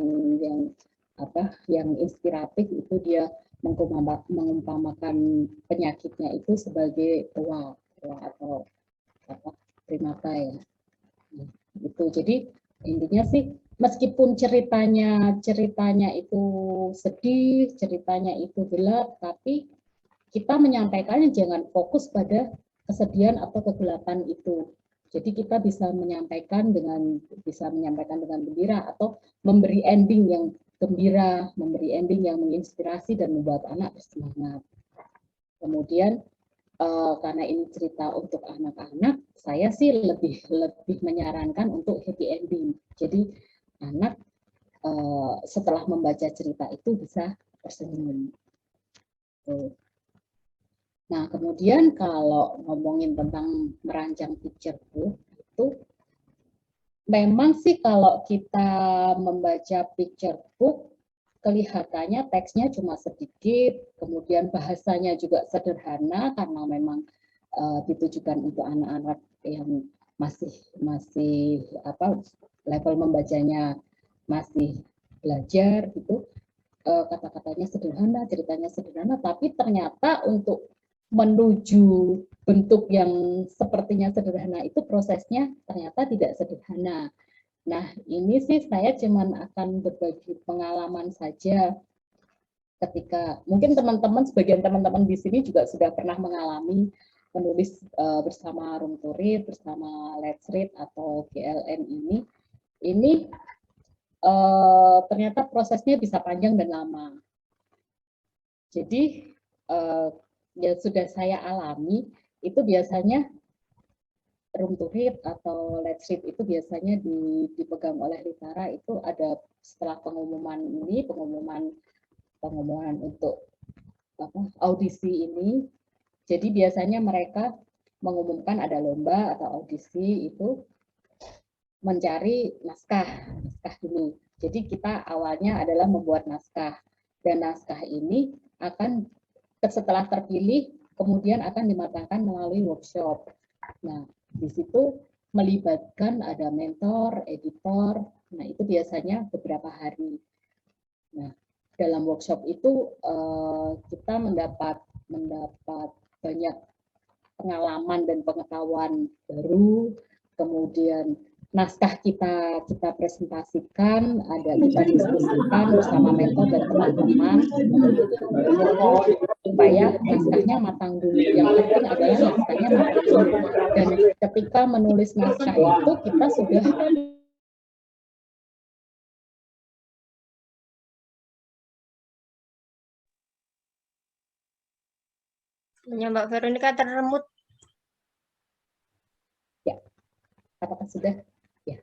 [SPEAKER 3] inspiratif. Itu dia mengumpamakan penyakitnya itu sebagai oa atau primata ya. Itu jadi intinya sih, meskipun ceritanya itu sedih, ceritanya itu gelap, tapi kita menyampaikannya jangan fokus pada kesedihan atau kegelapan itu. Jadi kita bisa menyampaikan dengan gembira, atau memberi ending yang gembira, memberi ending yang menginspirasi dan membuat anak bersemangat. Kemudian karena ini cerita untuk anak-anak, saya sih lebih menyarankan untuk happy ending. Jadi anak setelah membaca cerita itu bisa tersenyum. Nah, kemudian kalau ngomongin tentang merancang picture book itu memang sih kalau kita membaca picture book kelihatannya teksnya cuma sedikit, kemudian bahasanya juga sederhana karena memang ditujukan untuk anak-anak yang masih level membacanya masih belajar gitu. Kata-katanya sederhana, ceritanya sederhana, tapi ternyata untuk menuju bentuk yang sepertinya sederhana itu prosesnya ternyata tidak sederhana. Nah, ini sih saya cuman akan berbagi pengalaman saja ketika mungkin teman-teman, sebagian teman-teman di sini juga sudah pernah mengalami menulis bersama Room to Read, bersama Let's Read atau GLM ini ternyata prosesnya bisa panjang dan lama. Jadi yang sudah saya alami itu biasanya Room to Read atau Let's Read itu biasanya dipegang oleh Litara itu ada setelah pengumuman untuk audisi ini. Jadi biasanya mereka mengumumkan ada lomba atau audisi itu mencari naskah dulu. Jadi kita awalnya adalah membuat naskah dan naskah ini akan setelah terpilih kemudian akan dimatangkan melalui workshop. Nah, di situ melibatkan ada mentor, editor, nah itu biasanya beberapa hari. Nah, dalam workshop itu kita mendapat banyak pengalaman dan pengetahuan baru, kemudian naskah kita presentasikan, kita diskusikan bersama mentor dan teman-teman supaya naskahnya matang dulu. Yang penting adalah naskahnya matang dulu. Dan ketika menulis naskah itu kita sudah
[SPEAKER 6] Mbak Veronica terremut.
[SPEAKER 3] Ya, apakah sudah? Ya.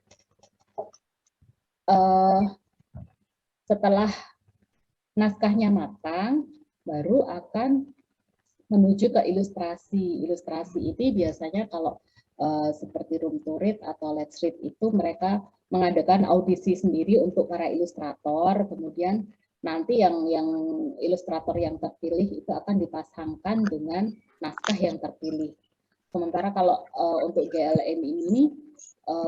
[SPEAKER 3] Setelah naskahnya matang, baru akan menuju ke ilustrasi. Ilustrasi ini biasanya kalau seperti Room to Read atau Let's Read itu mereka mengadakan audisi sendiri untuk para ilustrator, kemudian nanti yang ilustrator yang terpilih itu akan dipasangkan dengan naskah yang terpilih. Sementara kalau untuk GLM ini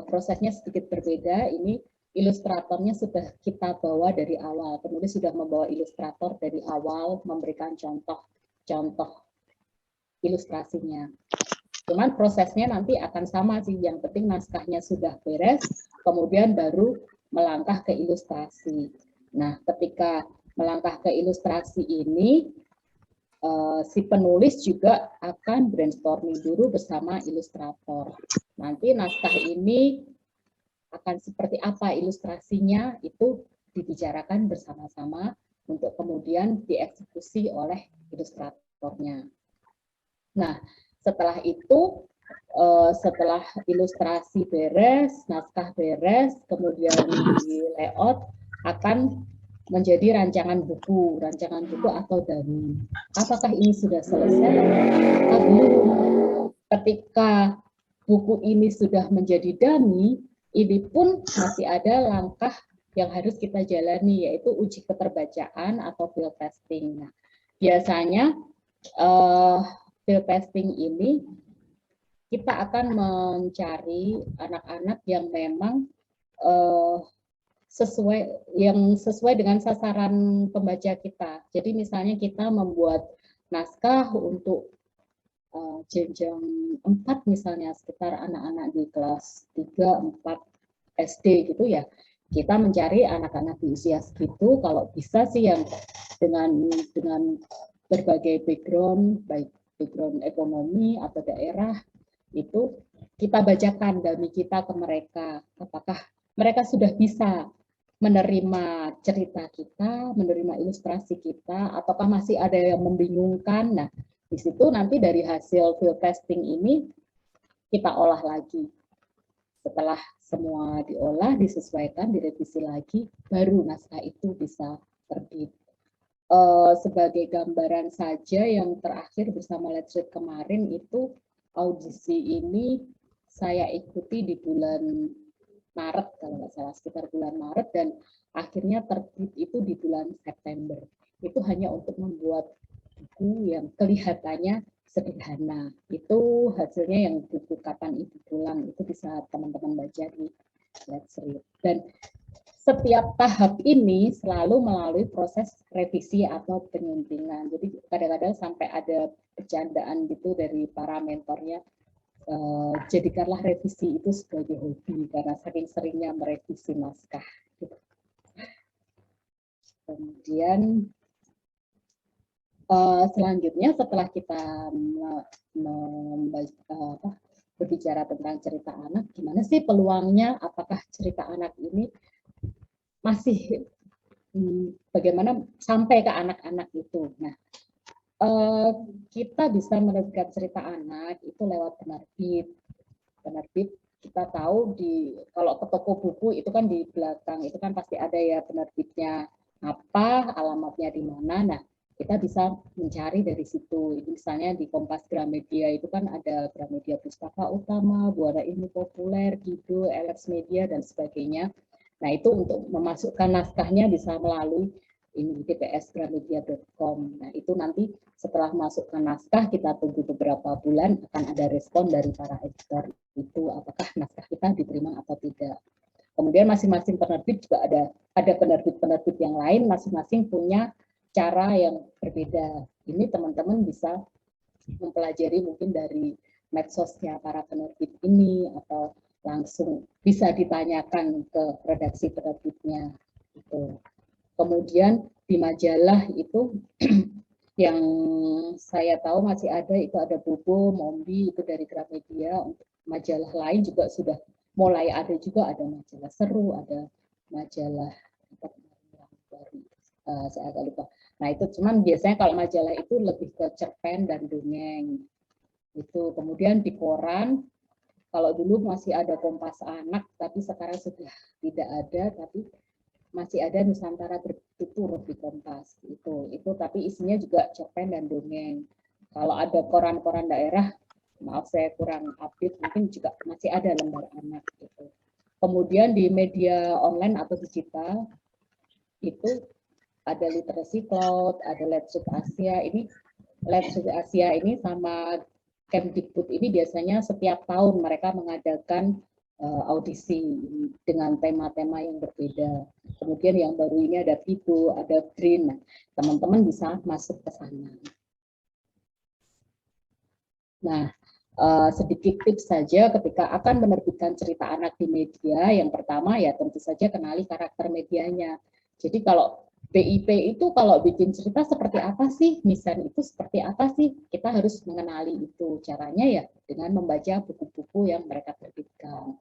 [SPEAKER 3] prosesnya sedikit berbeda. Ini ilustratornya sudah kita bawa dari awal. Penulis sudah membawa ilustrator dari awal, memberikan contoh ilustrasinya. Cuman prosesnya nanti akan sama sih. Yang penting naskahnya sudah beres, kemudian baru melangkah ke ilustrasi. Nah, ketika melangkah ke ilustrasi ini, si penulis juga akan brainstorming dulu bersama ilustrator. Nanti naskah ini akan seperti apa ilustrasinya, itu dibicarakan bersama-sama untuk kemudian dieksekusi oleh ilustratornya. Nah, setelah itu, setelah ilustrasi beres, naskah beres, kemudian di layout, akan menjadi rancangan buku atau dummy. Apakah ini sudah selesai? Ketika buku ini sudah menjadi dummy, ini pun masih ada langkah yang harus kita jalani, yaitu uji keterbacaan atau field testing. Nah, biasanya field testing ini kita akan mencari anak-anak yang memang sesuai dengan sasaran pembaca kita. Jadi misalnya kita membuat naskah untuk jenjang 4 misalnya, sekitar anak-anak di kelas 3, 4 SD gitu ya. Kita mencari anak-anak di usia segitu, kalau bisa sih yang dengan berbagai background, baik background ekonomi atau daerah, itu kita bacakan dummy kita ke mereka. Apakah mereka sudah bisa menerima cerita kita, menerima ilustrasi kita, ataukah masih ada yang membingungkan. Nah, Di situ nanti dari hasil field testing ini kita olah lagi. Setelah semua diolah, disesuaikan, direvisi lagi, baru naskah itu bisa terbit. Sebagai gambaran saja, yang terakhir bersama Let's Read kemarin itu audisi ini saya ikuti di bulan Maret, kalau nggak salah, sekitar bulan Maret, dan akhirnya terbit itu di bulan September. Itu hanya untuk membuat buku yang kelihatannya sederhana. Itu hasilnya yang buku Kapan Ibu Pulang, itu bisa teman-teman baca di Let's Read. Dan setiap tahap ini selalu melalui proses revisi atau penyuntingan. Jadi kadang-kadang sampai ada bercandaan gitu dari para mentornya, jadikanlah revisi itu sebagai hobi karena sering-seringnya merevisi naskah. Kemudian selanjutnya setelah kita berbicara tentang cerita anak, gimana sih peluangnya? Apakah cerita anak ini masih bagaimana sampai ke anak-anak itu? Nah, kita bisa menerbitkan cerita anak itu lewat penerbit. Penerbit kita tahu kalau ke toko buku itu kan di belakang itu kan pasti ada ya penerbitnya apa, alamatnya di mana. Nah, kita bisa mencari dari situ. Misalnya di Kompas Gramedia itu kan ada Gramedia Pustaka Utama, Buana Ilmu Populer, Kido, LX Media, dan sebagainya. Nah, itu untuk memasukkan naskahnya bisa melalui ini dpsgramedia.com. Nah, itu nanti setelah masukkan naskah, kita tunggu beberapa bulan, akan ada respon dari para editor itu, apakah naskah kita diterima atau tidak. Kemudian masing-masing penerbit juga ada penerbit-penerbit yang lain, masing-masing punya cara yang berbeda. Ini teman-teman bisa mempelajari mungkin dari medsosnya para penerbit ini, atau langsung bisa ditanyakan ke redaksi penerbitnya. Gitu. Kemudian di majalah itu yang saya tahu masih ada, itu ada Bobo, Mombi, itu dari Gramedia. Untuk majalah lain juga sudah mulai ada juga, ada majalah Seru, ada majalah saya agak lupa. Nah, itu cuman biasanya kalau majalah itu lebih ke cerpen dan dongeng. Itu kemudian di koran, kalau dulu masih ada Kompas Anak, tapi sekarang sudah tidak ada, tapi masih ada Nusantara Bertutur di Kompas. Itu tapi isinya juga cerpen dan dongeng. Kalau ada koran-koran daerah, maaf saya kurang update, mungkin juga masih ada lembar anak gitu. Kemudian di media online atau digital itu ada Literasi Cloud, ada Let's Read Asia. Ini Let's Read Asia ini sama Kemdikbud ini biasanya setiap tahun mereka mengadakan audisi dengan tema-tema yang berbeda. Kemudian yang baru ini ada Vibo, ada Green. Nah, teman-teman bisa masuk ke sana. Nah, sedikit tips saja ketika akan menerbitkan cerita anak di media. Yang pertama ya tentu saja kenali karakter medianya. Jadi kalau BIP itu kalau bikin cerita seperti apa sih, misalnya itu seperti apa sih, kita harus mengenali itu. Caranya ya dengan membaca buku-buku yang mereka terbitkan.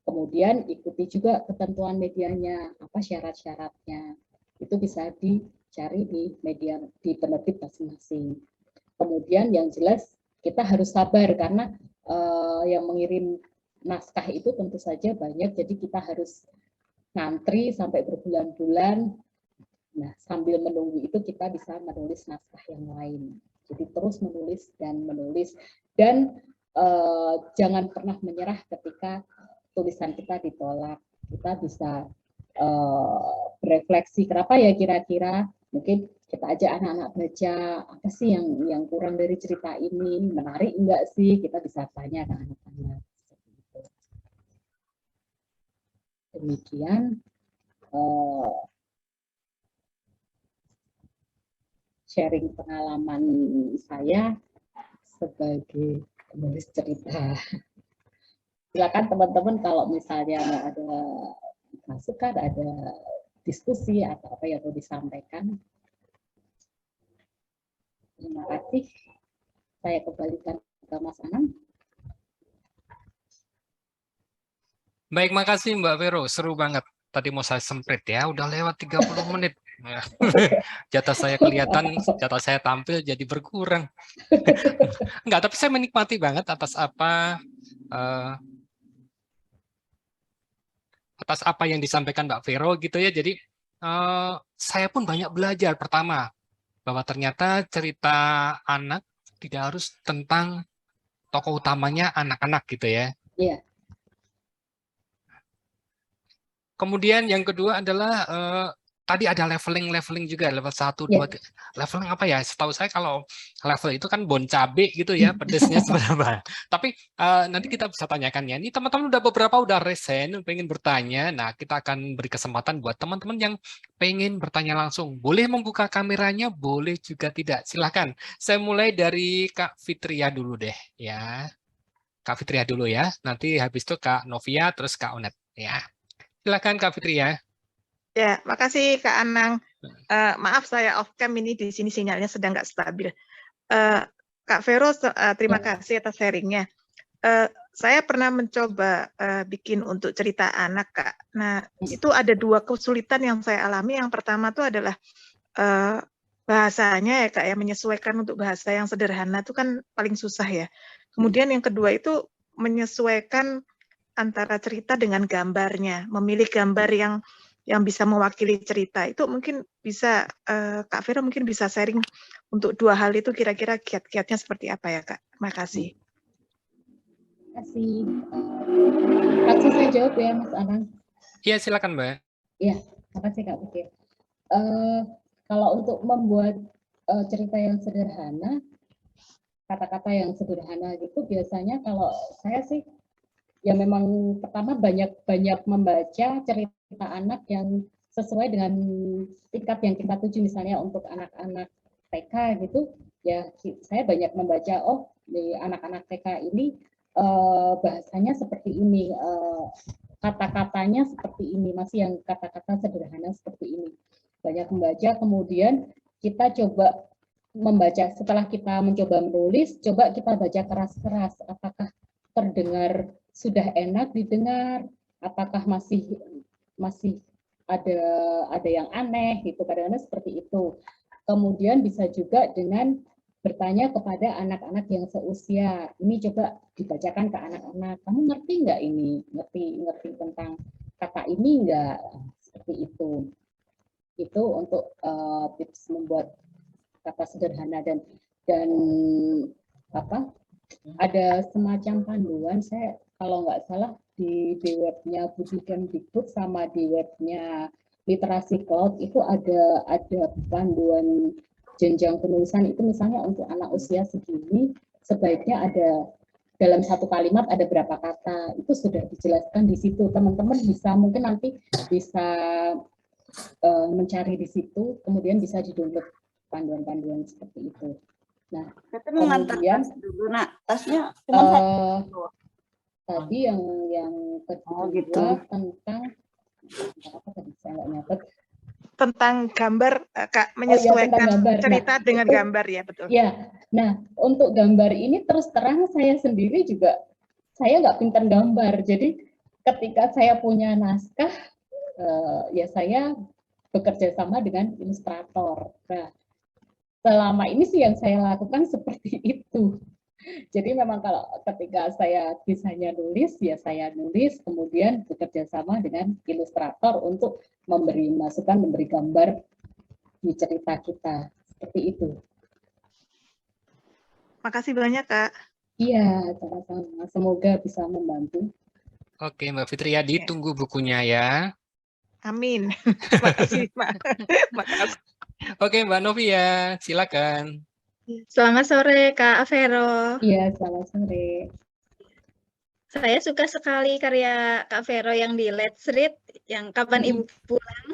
[SPEAKER 3] Kemudian ikuti juga ketentuan medianya, apa syarat-syaratnya. Itu bisa dicari di media, di penerbit masing-masing. Kemudian yang jelas kita harus sabar karena yang mengirim naskah itu tentu saja banyak, jadi kita harus ngantri sampai berbulan-bulan. Nah, sambil menunggu itu kita bisa menulis naskah yang lain. Jadi terus menulis dan menulis, dan jangan pernah menyerah ketika tulisan kita ditolak. Kita bisa berefleksi, kenapa ya kira-kira, mungkin kita ajak anak-anak baca, apa sih yang kurang dari cerita ini, menarik enggak sih, kita bisa tanya ke anak-anak. Demikian sharing pengalaman saya sebagai penulis cerita. Silakan teman-teman kalau misalnya ada masukan, ada diskusi atau apa yang mau disampaikan. Terima kasih. Saya kembalikan ke Mas Anang.
[SPEAKER 1] Baik, makasih Mbak Vero. Seru banget. Tadi mau saya semprit ya, udah lewat 30 menit. Jatah saya kelihatan, jatah saya tampil jadi berkurang. Enggak, tapi saya menikmati banget atas apa yang disampaikan Mbak Vero gitu ya. Jadi saya pun banyak belajar. Pertama, bahwa ternyata cerita anak tidak harus tentang tokoh utamanya anak-anak gitu ya.
[SPEAKER 3] Iya.
[SPEAKER 1] Kemudian yang kedua adalah tadi ada leveling juga, level 1, 2, leveling apa ya? Setahu saya kalau level itu kan bon cabe gitu ya, pedesnya seberapa. Tapi nanti kita bisa tanyakan ya. Ini teman-teman beberapa udah resen, pengen bertanya. Nah, kita akan beri kesempatan buat teman-teman yang pengen bertanya langsung. Boleh membuka kameranya, boleh juga tidak. Silahkan. Saya mulai dari Kak Fitria dulu deh ya. Kak Fitria dulu ya. Nanti habis itu Kak Novia, terus Kak Onet ya. Silakan Kak Fitri ya.
[SPEAKER 7] Ya, makasih Kak Anang. Maaf saya off cam ini di sini sinyalnya sedang nggak stabil. Kak Vero, terima kasih atas sharingnya. Saya pernah mencoba bikin untuk cerita anak, Kak. Nah, itu ada 2 kesulitan yang saya alami. Yang pertama itu adalah bahasanya ya Kak ya, menyesuaikan untuk bahasa yang sederhana itu kan paling susah ya. Kemudian yang kedua itu menyesuaikan antara cerita dengan gambarnya, memilih gambar yang bisa mewakili cerita. Itu mungkin bisa, Kak Vero mungkin bisa sharing untuk 2 hal itu kira-kira kiat-kiatnya seperti apa ya Kak? Terima kasih.
[SPEAKER 3] Terima kasih. Langsung saya jawab ya Mas Anang.
[SPEAKER 1] Iya silakan Mbak.
[SPEAKER 3] Iya, terima kasih Kak Fikir. Kalau untuk membuat cerita yang sederhana, kata-kata yang sederhana gitu biasanya kalau saya sih ya memang pertama banyak membaca cerita anak yang sesuai dengan tingkat yang kita tuju, misalnya untuk anak-anak TK gitu ya saya banyak membaca di anak-anak TK ini bahasanya seperti ini, kata-katanya seperti ini, masih yang kata-kata sederhana seperti ini. Banyak membaca, kemudian kita coba membaca, setelah kita mencoba menulis, coba kita baca keras-keras, apakah terdengar sudah enak didengar, apakah masih ada yang aneh gitu, kadang-kadang seperti itu. Kemudian bisa juga dengan bertanya kepada anak-anak yang seusia, ini coba dibacakan ke anak-anak, kamu ngerti nggak ini, ngerti tentang kata ini nggak, seperti itu. Itu untuk tips membuat kata sederhana dan apa? Ada semacam panduan, saya kalau nggak salah di webnya Budi Kemdikbud sama di webnya Literasi Cloud itu ada panduan jenjang penulisan itu, misalnya untuk anak usia segini sebaiknya ada dalam satu kalimat ada berapa kata, itu sudah dijelaskan di situ. Teman-teman bisa mungkin nanti bisa mencari di situ, kemudian bisa di-download panduan-panduan seperti itu. Nah, kemudian
[SPEAKER 2] dulu nak tasnya
[SPEAKER 3] tadi yang kedua
[SPEAKER 2] gitu.
[SPEAKER 3] tentang apa tadi saya nggak nyatet,
[SPEAKER 7] tentang gambar, Kak, menyesuaikan
[SPEAKER 3] gambar.
[SPEAKER 7] cerita
[SPEAKER 3] Nah,
[SPEAKER 7] dengan
[SPEAKER 3] itu,
[SPEAKER 7] gambar ya, betul.
[SPEAKER 3] Ya, nah untuk gambar ini terus terang saya sendiri juga saya nggak pintar gambar, jadi ketika saya punya naskah ya saya bekerja sama dengan ilustrator. Nah, selama ini sih yang saya lakukan seperti itu. Jadi memang kalau ketika saya bisanya nulis, ya saya nulis, kemudian bekerja sama dengan ilustrator untuk memberi masukan, memberi gambar di cerita kita. Seperti itu.
[SPEAKER 7] Makasih banyak, Kak.
[SPEAKER 3] Iya, sama-sama. Semoga bisa membantu.
[SPEAKER 1] Oke, Mbak Fitria, ditunggu bukunya ya.
[SPEAKER 7] Amin. Makasih, Mbak. Makasih.
[SPEAKER 1] Oke, Mbak Novia, silakan.
[SPEAKER 6] Selamat sore, Kak Vero.
[SPEAKER 3] Iya, selamat sore.
[SPEAKER 6] Saya suka sekali karya Kak Vero yang di Let's Read, yang Kapan Ibu Pulang.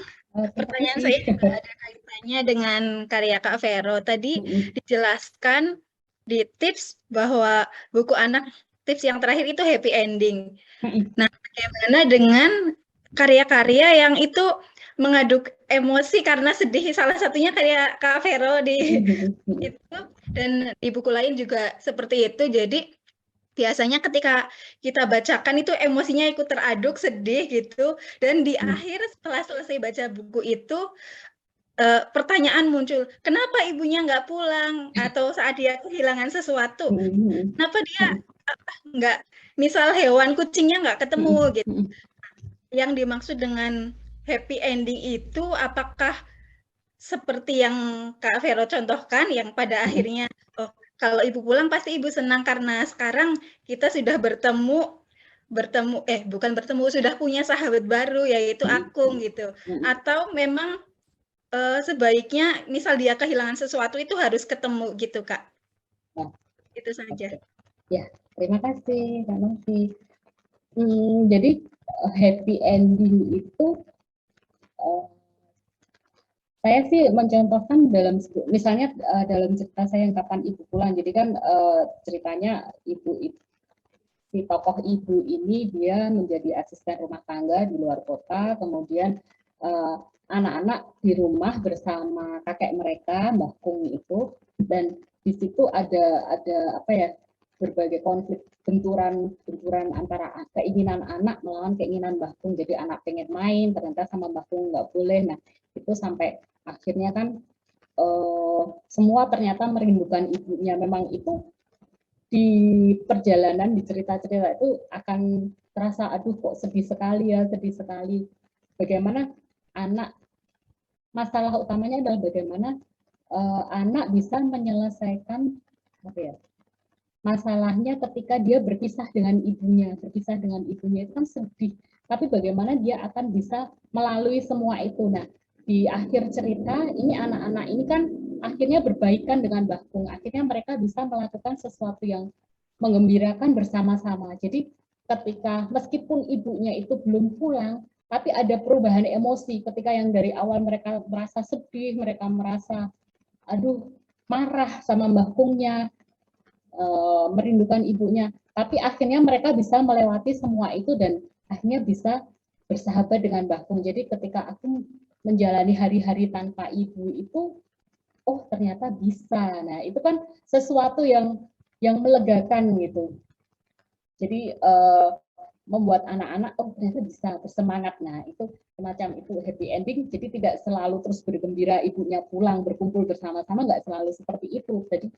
[SPEAKER 6] Pertanyaan saya juga ada kaitannya dengan karya Kak Vero. Tadi dijelaskan di tips bahwa buku anak tips yang terakhir itu happy ending. Nah, bagaimana dengan karya-karya yang itu mengaduk emosi karena sedih, salah satunya karya Kak Vero di itu, dan di buku lain juga seperti itu. Jadi biasanya ketika kita bacakan itu emosinya ikut teraduk, sedih gitu, dan di akhir setelah selesai baca buku itu pertanyaan muncul, kenapa ibunya nggak pulang? Atau saat dia kehilangan sesuatu, kenapa dia nggak, misal hewan kucingnya nggak ketemu gitu. Yang dimaksud dengan happy ending itu apakah seperti yang Kak Vero contohkan, yang pada akhirnya, oh, kalau ibu pulang pasti ibu senang karena sekarang kita sudah bukan bertemu, sudah punya sahabat baru yaitu Akung gitu. Atau memang sebaiknya misal dia kehilangan sesuatu itu harus ketemu gitu, Kak.
[SPEAKER 3] Nah,
[SPEAKER 6] itu saja.
[SPEAKER 3] Ya, terima kasih Kak Novi. Jadi happy ending itu saya sih mencontohkan misalnya dalam cerita saya yang Kapan Ibu Pulang. Jadi kan ceritanya si tokoh ibu ini dia menjadi asisten rumah tangga di luar kota, kemudian anak-anak di rumah bersama kakek mereka, Mbah Kung itu, dan di situ ada apa ya, berbagai konflik, benturan antara keinginan anak melawan keinginan Mbah Kung. Jadi anak pengen main, ternyata sama Mbah Kung nggak boleh. Nah, itu sampai akhirnya kan semua ternyata merindukan ibunya. Memang itu di perjalanan, di cerita-cerita itu akan terasa, aduh kok sedih sekali ya, sedih sekali. Bagaimana anak, masalah utamanya adalah bagaimana anak bisa menyelesaikan apa ya, masalahnya ketika dia berpisah dengan ibunya. Berpisah dengan ibunya itu kan sedih, tapi bagaimana dia akan bisa melalui semua itu. Nah, di akhir cerita ini anak-anak ini kan akhirnya berbaikan dengan Mbah Kung. Akhirnya mereka bisa melakukan sesuatu yang menggembirakan bersama-sama. Jadi ketika meskipun ibunya itu belum pulang, tapi ada perubahan emosi ketika yang dari awal mereka merasa sedih, mereka merasa aduh marah sama Mbah Kungnya, merindukan ibunya, tapi akhirnya mereka bisa melewati semua itu dan akhirnya bisa bersahabat dengan Mbah Kung. Jadi ketika aku menjalani hari-hari tanpa ibu itu, oh ternyata bisa. Nah itu kan sesuatu yang melegakan gitu. Jadi membuat anak-anak oh ternyata bisa bersemangat. Nah itu semacam itu happy ending. Jadi tidak selalu terus bergembira ibunya pulang berkumpul bersama-sama, nggak selalu seperti itu. Jadi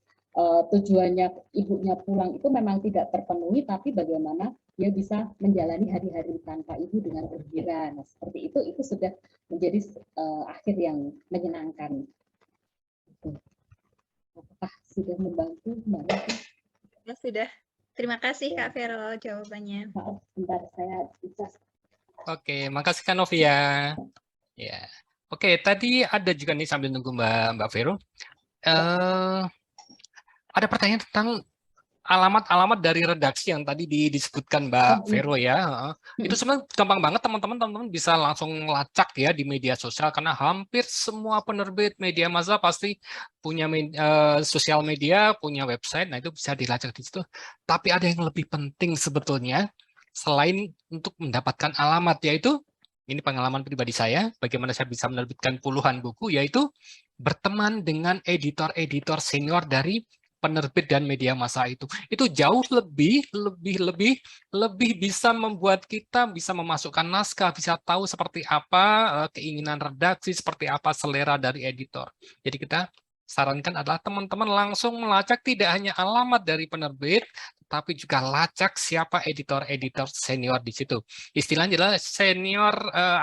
[SPEAKER 3] tujuannya ibunya pulang itu memang tidak terpenuhi, tapi bagaimana dia bisa menjalani hari-hari tanpa ibu dengan gembira. Nah seperti itu sudah menjadi akhir yang menyenangkan. Apakah sudah membantu Mbak Novi?
[SPEAKER 6] Ya, sudah. Terima kasih Kak Vero jawabannya.
[SPEAKER 3] Maaf, sebentar saya bisa.
[SPEAKER 1] Oke, makasih Kak Novia. Ya, oke. Tadi ada juga nih sambil nunggu Mbak Vero. Ada pertanyaan tentang alamat-alamat dari redaksi yang tadi disebutkan Mbak Vero ya. Itu sebenarnya gampang banget teman-teman bisa langsung lacak ya di media sosial, karena hampir semua penerbit media massa pasti punya sosial media, punya website. Nah itu bisa dilacak di situ. Tapi ada yang lebih penting sebetulnya selain untuk mendapatkan alamat, yaitu ini pengalaman pribadi saya, bagaimana saya bisa menerbitkan puluhan buku, yaitu berteman dengan editor-editor senior dari penerbit dan media massa itu jauh lebih bisa membuat kita bisa memasukkan naskah, bisa tahu seperti apa keinginan redaksi, seperti apa selera dari editor. Jadi kita sarankan adalah teman-teman langsung melacak tidak hanya alamat dari penerbit, tapi juga lacak siapa editor-editor senior di situ. Istilahnya adalah senior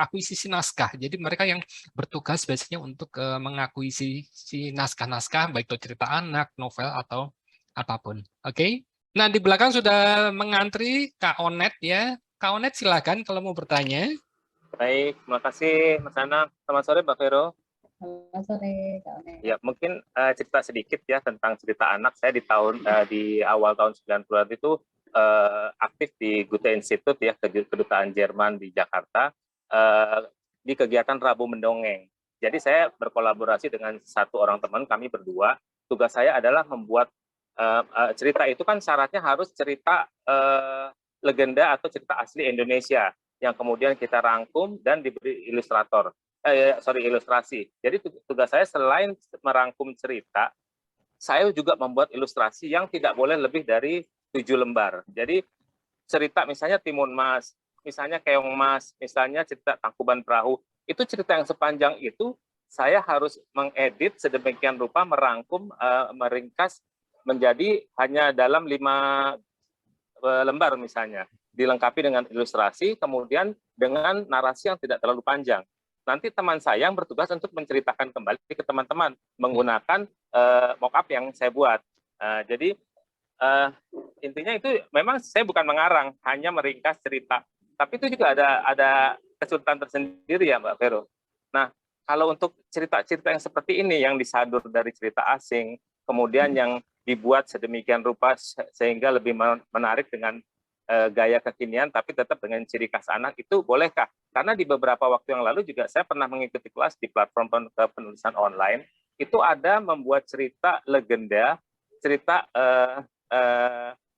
[SPEAKER 1] akuisisi naskah. Jadi mereka yang bertugas biasanya untuk mengakuisisi naskah-naskah, baik itu cerita anak, novel, atau apapun. Oke? Nah, di belakang sudah mengantri Kak Onet ya. Kak Onet silakan kalau mau bertanya.
[SPEAKER 5] Baik, terima kasih Mas Anang. Selamat sore Mbak Vero.
[SPEAKER 3] Selamat sore Kak Onet.
[SPEAKER 5] Ya, mungkin cerita sedikit ya tentang cerita anak. Saya di awal tahun 90-an itu aktif di Goethe Institut ya, kedutaan Jerman di Jakarta, di kegiatan Rabu Mendongeng. Jadi saya berkolaborasi dengan satu orang teman, kami berdua. Tugas saya adalah membuat cerita itu kan syaratnya harus cerita legenda atau cerita asli Indonesia yang kemudian kita rangkum dan diberi ilustrasi. Jadi tugas saya selain merangkum cerita, saya juga membuat ilustrasi yang tidak boleh lebih dari 7 lembar. Jadi cerita misalnya Timun Mas, misalnya Keong Mas, misalnya cerita Tangkuban Perahu, itu cerita yang sepanjang itu saya harus mengedit sedemikian rupa, merangkum, meringkas menjadi hanya dalam 5 lembar misalnya, dilengkapi dengan ilustrasi, kemudian dengan narasi yang tidak terlalu panjang. Nanti teman saya yang bertugas untuk menceritakan kembali ke teman-teman menggunakan mock-up yang saya buat. Jadi intinya itu memang saya bukan mengarang, hanya meringkas cerita. Tapi itu juga ada kesulitan tersendiri ya Mbak Vero. Nah, kalau untuk cerita-cerita yang seperti ini, yang disadur dari cerita asing, kemudian yang dibuat sedemikian rupa sehingga lebih menarik dengan gaya kekinian, tapi tetap dengan ciri khas anak, itu bolehkah? Karena di beberapa waktu yang lalu juga saya pernah mengikuti kelas di platform penulisan online, itu ada membuat cerita legenda, cerita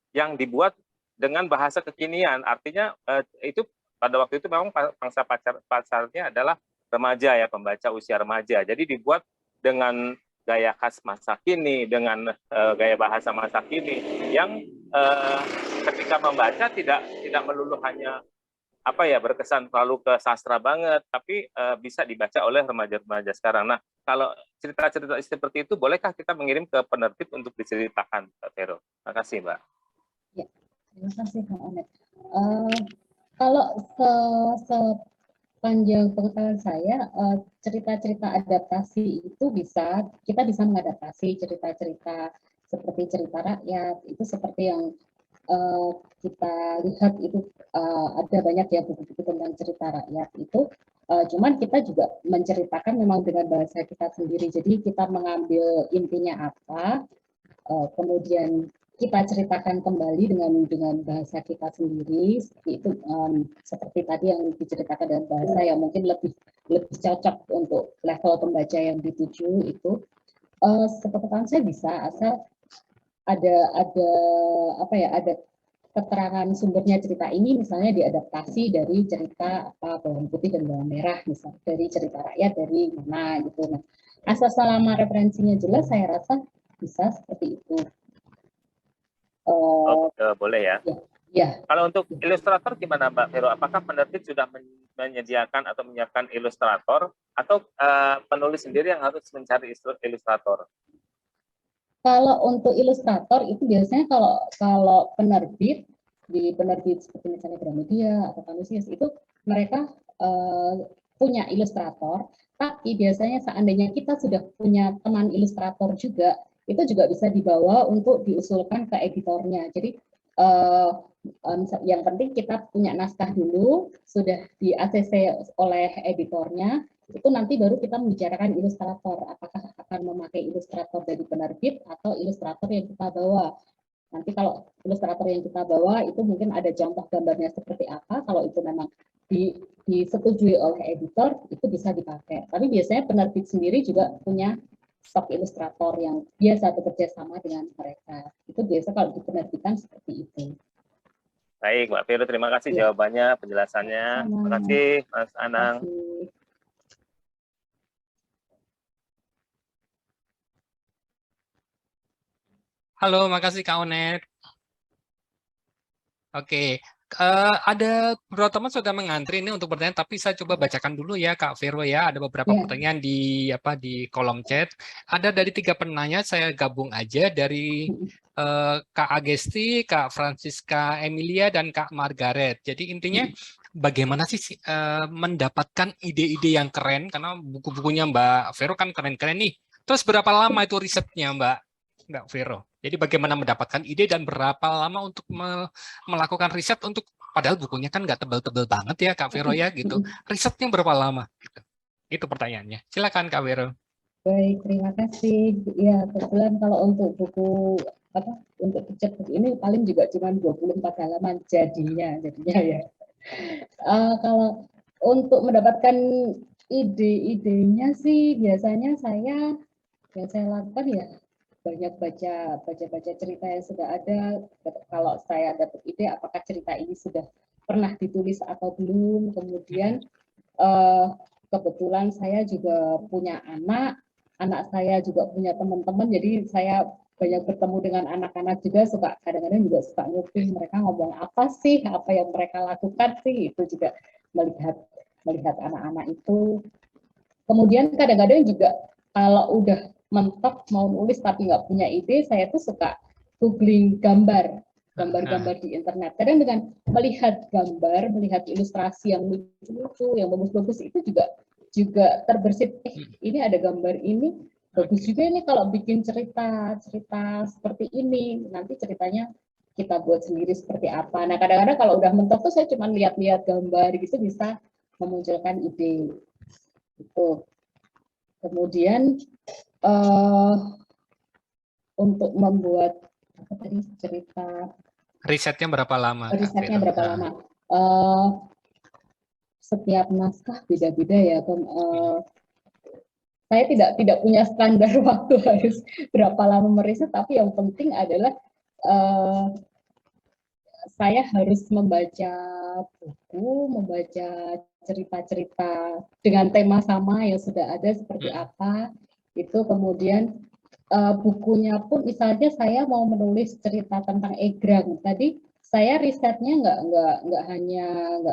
[SPEAKER 5] yang dibuat dengan bahasa kekinian. Artinya itu pada waktu itu memang pangsa pasarnya adalah remaja ya, pembaca usia remaja. Jadi dibuat dengan gaya khas masa kini, dengan gaya bahasa masa kini yang ketika membaca tidak melulu hanya berkesan terlalu ke sastra banget, tapi bisa dibaca oleh remaja-remaja sekarang. Nah, kalau cerita-cerita seperti itu, bolehkah kita mengirim ke penerbit untuk diceritakan, Mbak Vero? Terima kasih, Mbak.
[SPEAKER 3] Ya, terima kasih, Kak Onet. Kalau sepanjang pengetahuan saya, cerita-cerita adaptasi itu kita bisa mengadaptasi cerita-cerita seperti cerita rakyat, itu seperti yang kita lihat itu ada banyak ya buku-buku tentang cerita rakyat itu, cuman kita juga menceritakan memang dengan bahasa kita sendiri, jadi kita mengambil intinya apa, kemudian kita ceritakan kembali dengan bahasa kita sendiri, seperti itu, seperti tadi yang diceritakan dengan bahasa yang mungkin lebih cocok untuk level pembaca yang dituju itu. Sepengetahuan saya bisa, asal ada keterangan sumbernya cerita ini, misalnya diadaptasi dari cerita bawang putih dan bawang merah, misalnya dari cerita rakyat dari mana gitu. Nah, asal selama referensinya jelas, saya rasa bisa seperti itu.
[SPEAKER 5] Boleh ya?
[SPEAKER 3] Ya.
[SPEAKER 5] Kalau untuk ilustrator gimana Mbak Vero? Apakah penerbit sudah menyediakan atau menyiapkan ilustrator, atau penulis sendiri yang harus mencari ilustrator?
[SPEAKER 3] Kalau untuk ilustrator itu biasanya kalau penerbit, di penerbit seperti misalnya Gramedia atau Kanisius, itu mereka punya ilustrator, tapi biasanya seandainya kita sudah punya teman ilustrator juga, itu juga bisa dibawa untuk diusulkan ke editornya. Jadi yang penting kita punya naskah dulu, sudah di ACC oleh editornya, itu nanti baru kita membicarakan ilustrator, apakah akan memakai ilustrator dari penerbit atau ilustrator yang kita bawa. Nanti kalau ilustrator yang kita bawa itu mungkin ada contoh gambarnya seperti apa, kalau itu memang disetujui oleh editor, itu bisa dipakai. Tapi biasanya penerbit sendiri juga punya stok ilustrator yang biasa bekerja sama dengan mereka. Itu biasa kalau di penerbitan seperti itu.
[SPEAKER 5] Baik, Mbak Vero, terima kasih jawabannya, penjelasannya. Terima kasih, Mas Anang.
[SPEAKER 1] Halo, makasih Kak Onet. Oke, ada beberapa teman sudah mengantri ini untuk bertanya, tapi saya coba bacakan dulu ya Kak Vero ya. Ada beberapa pertanyaan di kolom chat. Ada dari 3 penanya, saya gabung aja dari Kak Agesti, Kak Francisca Emilia, dan Kak Margaret. Jadi intinya bagaimana sih mendapatkan ide-ide yang keren, karena buku-bukunya Mbak Vero kan keren-keren nih. Terus berapa lama itu risetnya Mbak Vero? Jadi bagaimana mendapatkan ide dan berapa lama untuk melakukan riset untuk, padahal bukunya kan nggak tebel-tebel banget ya Kak Vero ya gitu. Risetnya berapa lama? Gitu. Itu pertanyaannya. Silakan Kak Vero.
[SPEAKER 3] Baik, terima kasih. Ya, kebetulan kalau untuk buku untuk buku ini paling juga cuma 24 halaman jadinya ya. Kalau untuk mendapatkan ide-idenya sih biasanya saya lakukan ya banyak baca cerita yang sudah ada. Kalau saya dapat ide, apakah cerita ini sudah pernah ditulis atau belum. Kemudian kebetulan saya juga punya anak saya juga punya teman-teman, jadi saya banyak bertemu dengan anak-anak juga, kadang-kadang juga suka nguping mereka ngomong apa sih, apa yang mereka lakukan sih, itu juga melihat anak-anak itu. Kemudian kadang-kadang juga kalau udah mentok mau nulis tapi nggak punya ide, saya tuh suka googling gambar-gambar di internet. Kadang dengan melihat gambar, melihat ilustrasi yang lucu-lucu, yang bagus-bagus itu juga terbersit, ini ada gambar ini, bagus juga ini kalau bikin cerita seperti ini, nanti ceritanya kita buat sendiri seperti apa. Nah kadang-kadang kalau udah mentok tuh saya cuma lihat-lihat gambar gitu bisa memunculkan ide. Itu. Kemudian untuk membuat apa tadi cerita,
[SPEAKER 1] risetnya berapa lama?
[SPEAKER 3] risetnya berapa lama? Setiap naskah beda-beda ya. Saya tidak punya standar waktu harus berapa lama meriset, tapi yang penting adalah saya harus membaca buku, membaca cerita-cerita dengan tema sama yang sudah ada seperti apa. Itu kemudian bukunya pun misalnya saya mau menulis cerita tentang egrang. Tadi saya risetnya nggak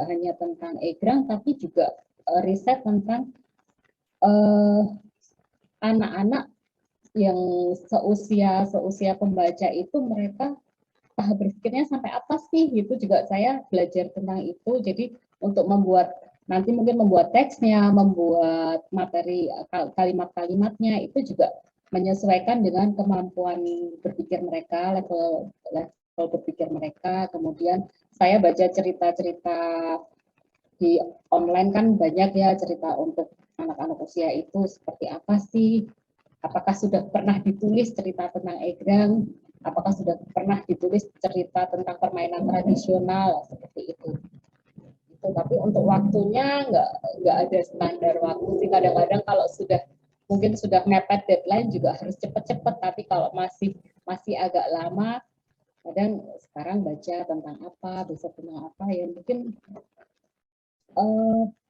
[SPEAKER 3] hanya tentang egrang, tapi juga riset tentang anak-anak yang seusia pembaca itu, mereka tahap berpikirnya sampai apa sih, gitu juga saya belajar tentang itu. Jadi untuk nanti mungkin membuat teksnya, membuat materi kalimat-kalimatnya itu juga menyesuaikan dengan kemampuan berpikir mereka, level berpikir mereka. Kemudian saya baca cerita-cerita di online kan banyak ya, cerita untuk anak-anak usia itu seperti apa sih, apakah sudah pernah ditulis cerita tentang egrang, apakah sudah pernah ditulis cerita tentang permainan tradisional seperti itu. Tapi untuk waktunya nggak ada standar waktu sih. Kadang-kadang kalau mungkin sudah mepet deadline juga harus cepat-cepat, tapi kalau masih agak lama, kadang sekarang baca tentang apa, besok tentang apa, ya mungkin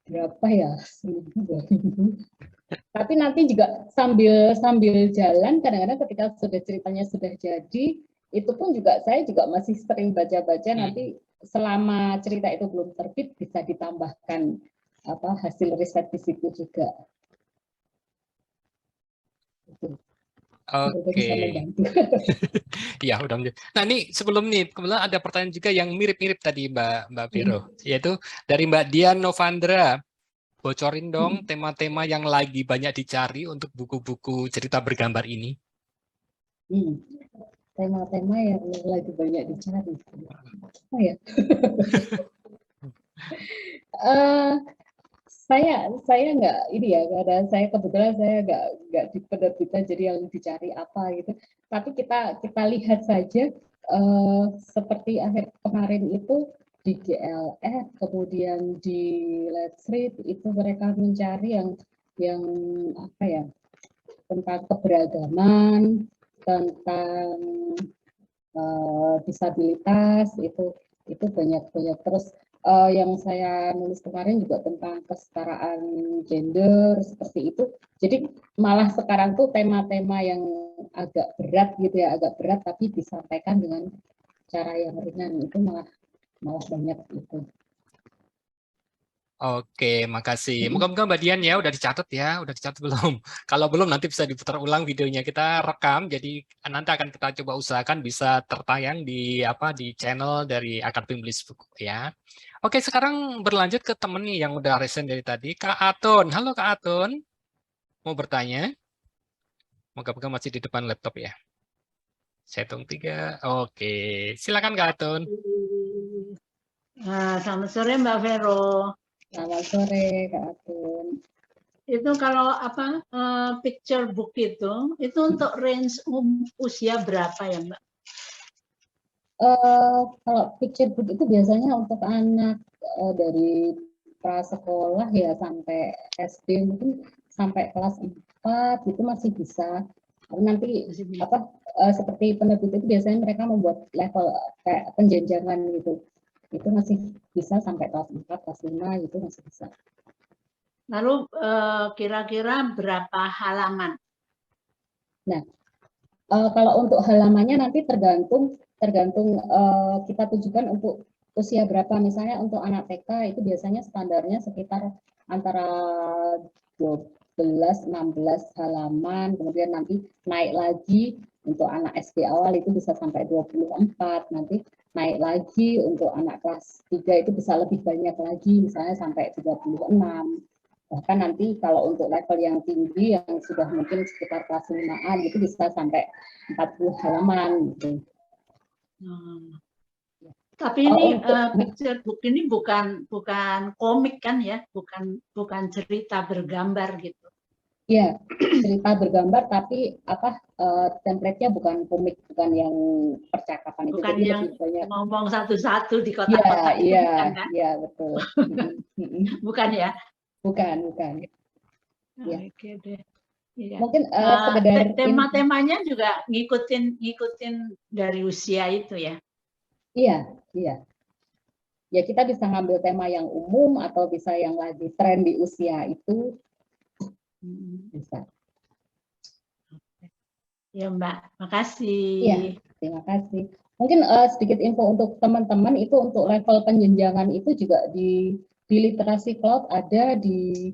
[SPEAKER 3] berapa ya, seminggu 2 minggu. Tapi nanti juga sambil jalan, kadang-kadang ketika ceritanya sudah jadi, itu pun juga saya juga masih sering baca-baca. Nanti selama cerita itu belum terbit bisa ditambahkan hasil riset di situ juga.
[SPEAKER 1] Oke. Ya, udah. Nah, ini sebelum kemudian ada pertanyaan juga yang mirip-mirip tadi Mbak Vero, yaitu dari Mbak Dian Novandra. Bocorin dong tema-tema yang lagi banyak dicari untuk buku-buku cerita bergambar ini.
[SPEAKER 3] Tema-tema yang lagi banyak dicari. Oh ya. Saya nggak ini ya, karena saya kebetulan saya nggak di penerbitan jadi yang dicari apa gitu. Tapi kita lihat saja seperti akhir kemarin itu di GLF, kemudian di Let's Read itu mereka mencari yang apa ya, tentang keberagaman, tentang disabilitas, itu banyak terus. Yang saya nulis kemarin juga tentang kesetaraan gender seperti itu. Jadi malah sekarang tuh tema-tema yang agak berat gitu ya, agak berat tapi disampaikan dengan cara yang ringan, itu malah banyak itu.
[SPEAKER 1] Oke, makasih. Moga-moga Mbak Dian ya udah dicatat belum? Kalau belum nanti bisa diputar ulang videonya, kita rekam, jadi nanti akan kita coba usahakan bisa tertayang di channel dari Akademi Menulis Buku ya. Oke, sekarang berlanjut ke temen nih yang udah resen dari tadi, Kak Atun. Halo Kak Atun, mau bertanya? Moga-moga masih di depan laptop ya. Saya hitung 3. Oke, silakan Kak Atun.
[SPEAKER 4] Selamat sore Mbak Vero.
[SPEAKER 3] Selamat sore Kak Atun.
[SPEAKER 4] Itu kalau picture book itu untuk range usia berapa ya Mbak?
[SPEAKER 3] Kalau picture book itu biasanya untuk anak dari prasekolah ya sampai SD, mungkin sampai kelas 4 itu masih bisa. Nanti seperti penerbit itu biasanya mereka membuat level kayak penjenjangan gitu. Itu masih bisa sampai kelas 4, kelas 5 itu masih bisa.
[SPEAKER 4] Lalu kira-kira berapa halaman?
[SPEAKER 3] Nah, kalau untuk halamannya nanti tergantung kita tujukan untuk usia berapa. Misalnya untuk anak TK itu biasanya standarnya sekitar antara 16 halaman, kemudian nanti naik lagi untuk anak SD awal itu bisa sampai 24, nanti naik lagi untuk anak kelas 3 itu bisa lebih banyak lagi, misalnya sampai 36. Bahkan nanti kalau untuk level yang tinggi yang sudah mungkin sekitar kelas 5-an itu bisa sampai 40 halaman gitu.
[SPEAKER 4] Tapi ini
[SPEAKER 3] untuk-
[SPEAKER 4] picture book ini bukan komik kan ya, bukan cerita bergambar gitu.
[SPEAKER 3] Ya, cerita bergambar tapi template-nya bukan komik, bukan yang percakapan itu,
[SPEAKER 4] Bukan
[SPEAKER 3] jadi
[SPEAKER 4] yang
[SPEAKER 3] lebih banyak.
[SPEAKER 4] ngomong satu-satu di
[SPEAKER 3] Iya,
[SPEAKER 4] kotak-kotak itu
[SPEAKER 3] iya,
[SPEAKER 4] bukan kan?
[SPEAKER 3] iya betul.
[SPEAKER 4] Bukan ya?
[SPEAKER 3] Bukan.
[SPEAKER 4] Oh,
[SPEAKER 3] Ya.
[SPEAKER 4] Oke deh. Iya.
[SPEAKER 3] Mungkin sekedar
[SPEAKER 4] Tema-temanya juga ngikutin dari usia itu ya.
[SPEAKER 3] Iya. Ya kita bisa ngambil tema yang umum atau bisa yang lagi tren di usia itu bisa.
[SPEAKER 4] Ya Mbak, makasih.
[SPEAKER 3] Iya, terima kasih. Mungkin sedikit info untuk teman-teman itu untuk level penjenjangan itu juga di literasi cloud ada, di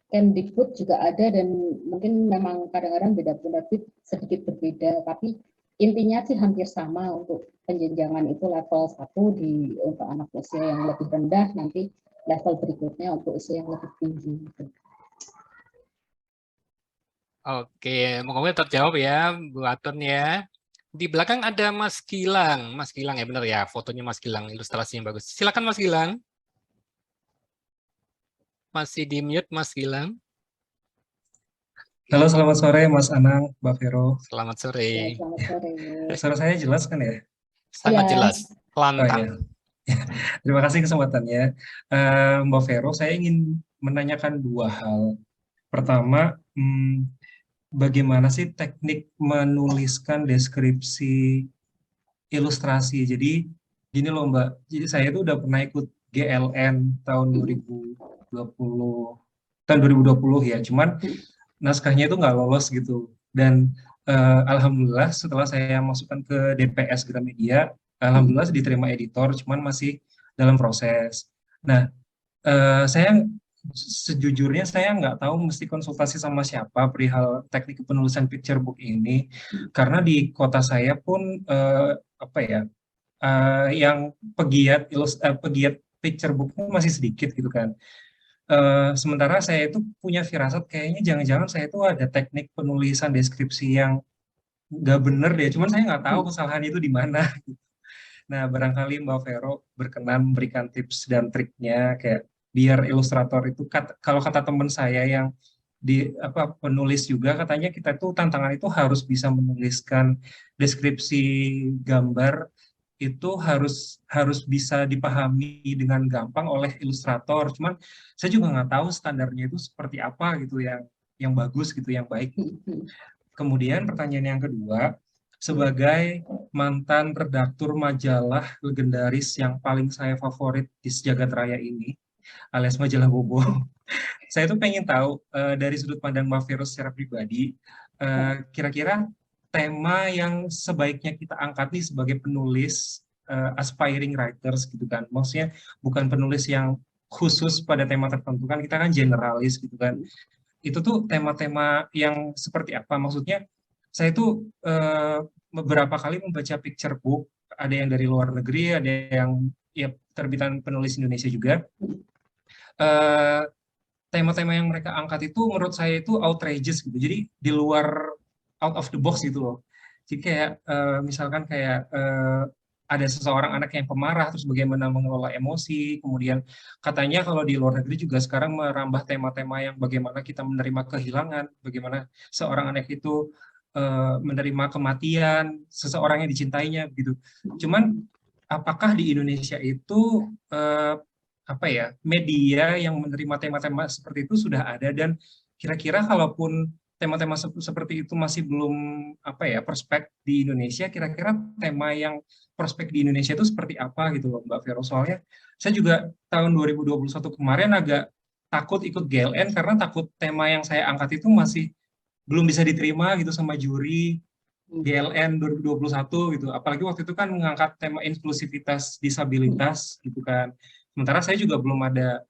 [SPEAKER 3] Kemdikbud juga ada, dan mungkin memang kadang-kadang beda-beda sedikit berbeda, tapi intinya sih hampir sama untuk penjenjangan itu level 1 untuk anak usia yang lebih rendah, nanti level berikutnya untuk usia yang lebih tinggi.
[SPEAKER 1] Oke, moga-moga terjawab ya, Bu Atun ya. Di belakang ada Mas Gilang. Mas Gilang ya, benar ya, fotonya Mas Gilang, ilustrasinya bagus. Silakan Mas Gilang. Masih di mute Mas Gilang.
[SPEAKER 8] Halo, selamat sore Mas Anang, Mbak Vero.
[SPEAKER 1] Selamat
[SPEAKER 3] Ya,
[SPEAKER 1] sore.
[SPEAKER 3] selamat sore.
[SPEAKER 8] Suara saya jelas kan ya?
[SPEAKER 1] Sangat
[SPEAKER 3] Ya.
[SPEAKER 1] jelas,
[SPEAKER 8] Oh
[SPEAKER 1] lantang.
[SPEAKER 8] iya. Terima kasih kesempatannya. Mbak Vero, saya ingin menanyakan 2 hal. Pertama, bagaimana sih teknik menuliskan deskripsi ilustrasi? Jadi gini loh Mbak, jadi saya itu udah pernah ikut GLN tahun 2020 ya, cuman naskahnya itu nggak lolos gitu. Dan alhamdulillah setelah saya masukkan ke DPS Gramedia, alhamdulillah diterima editor, cuman masih dalam proses. Nah, saya sejujurnya saya nggak tahu mesti konsultasi sama siapa perihal teknik penulisan picture book ini, karena di kota saya pun yang pegiat picture book masih sedikit gitu kan. Sementara saya itu punya firasat kayaknya jangan-jangan saya itu ada teknik penulisan deskripsi yang nggak bener deh, cuman saya nggak tahu kesalahan itu di mana. Nah, barangkali Mbak Vero berkenan memberikan tips dan triknya kayak biar ilustrator itu, kalau kata teman saya yang penulis juga, katanya kita tuh tantangan itu harus bisa menuliskan deskripsi gambar itu harus bisa dipahami dengan gampang oleh ilustrator. Cuman saya juga nggak tahu standarnya itu seperti apa gitu yang bagus gitu, yang baik. Kemudian pertanyaan yang kedua, sebagai mantan redaktur majalah legendaris yang paling saya favorit di sejagat raya ini, alias majalah Bobo, saya tuh pengen tahu dari sudut pandang Mbak Vero secara pribadi, kira-kira tema yang sebaiknya kita angkat nih sebagai penulis aspiring writers gitu kan, maksudnya bukan penulis yang khusus pada tema tertentu kan, kita kan generalis gitu kan, itu tuh tema-tema yang seperti apa? Maksudnya saya tuh beberapa kali membaca picture book, ada yang dari luar negeri, ada yang ya terbitan penulis Indonesia juga. Tema-tema yang mereka angkat itu menurut saya itu outrageous gitu, jadi di luar out of the box gitu loh. Jadi kayak misalkan kayak ada seseorang anak yang pemarah, terus bagaimana mengelola emosi, kemudian katanya kalau di luar negeri juga sekarang merambah tema-tema yang bagaimana kita menerima kehilangan, bagaimana seorang anak itu menerima kematian seseorang yang dicintainya gitu. Cuman apakah di Indonesia itu media yang menerima tema-tema seperti itu sudah ada, dan kira-kira kalaupun tema-tema seperti itu masih belum prospek di Indonesia, kira-kira tema yang prospek di Indonesia itu seperti apa gitu loh Mbak Vero. Soalnya saya juga tahun 2021 kemarin agak takut ikut GLN karena takut tema yang saya angkat itu masih belum bisa diterima gitu sama juri GLN 2021 gitu. Apalagi waktu itu kan mengangkat tema inklusivitas disabilitas gitu kan. Sementara saya juga belum ada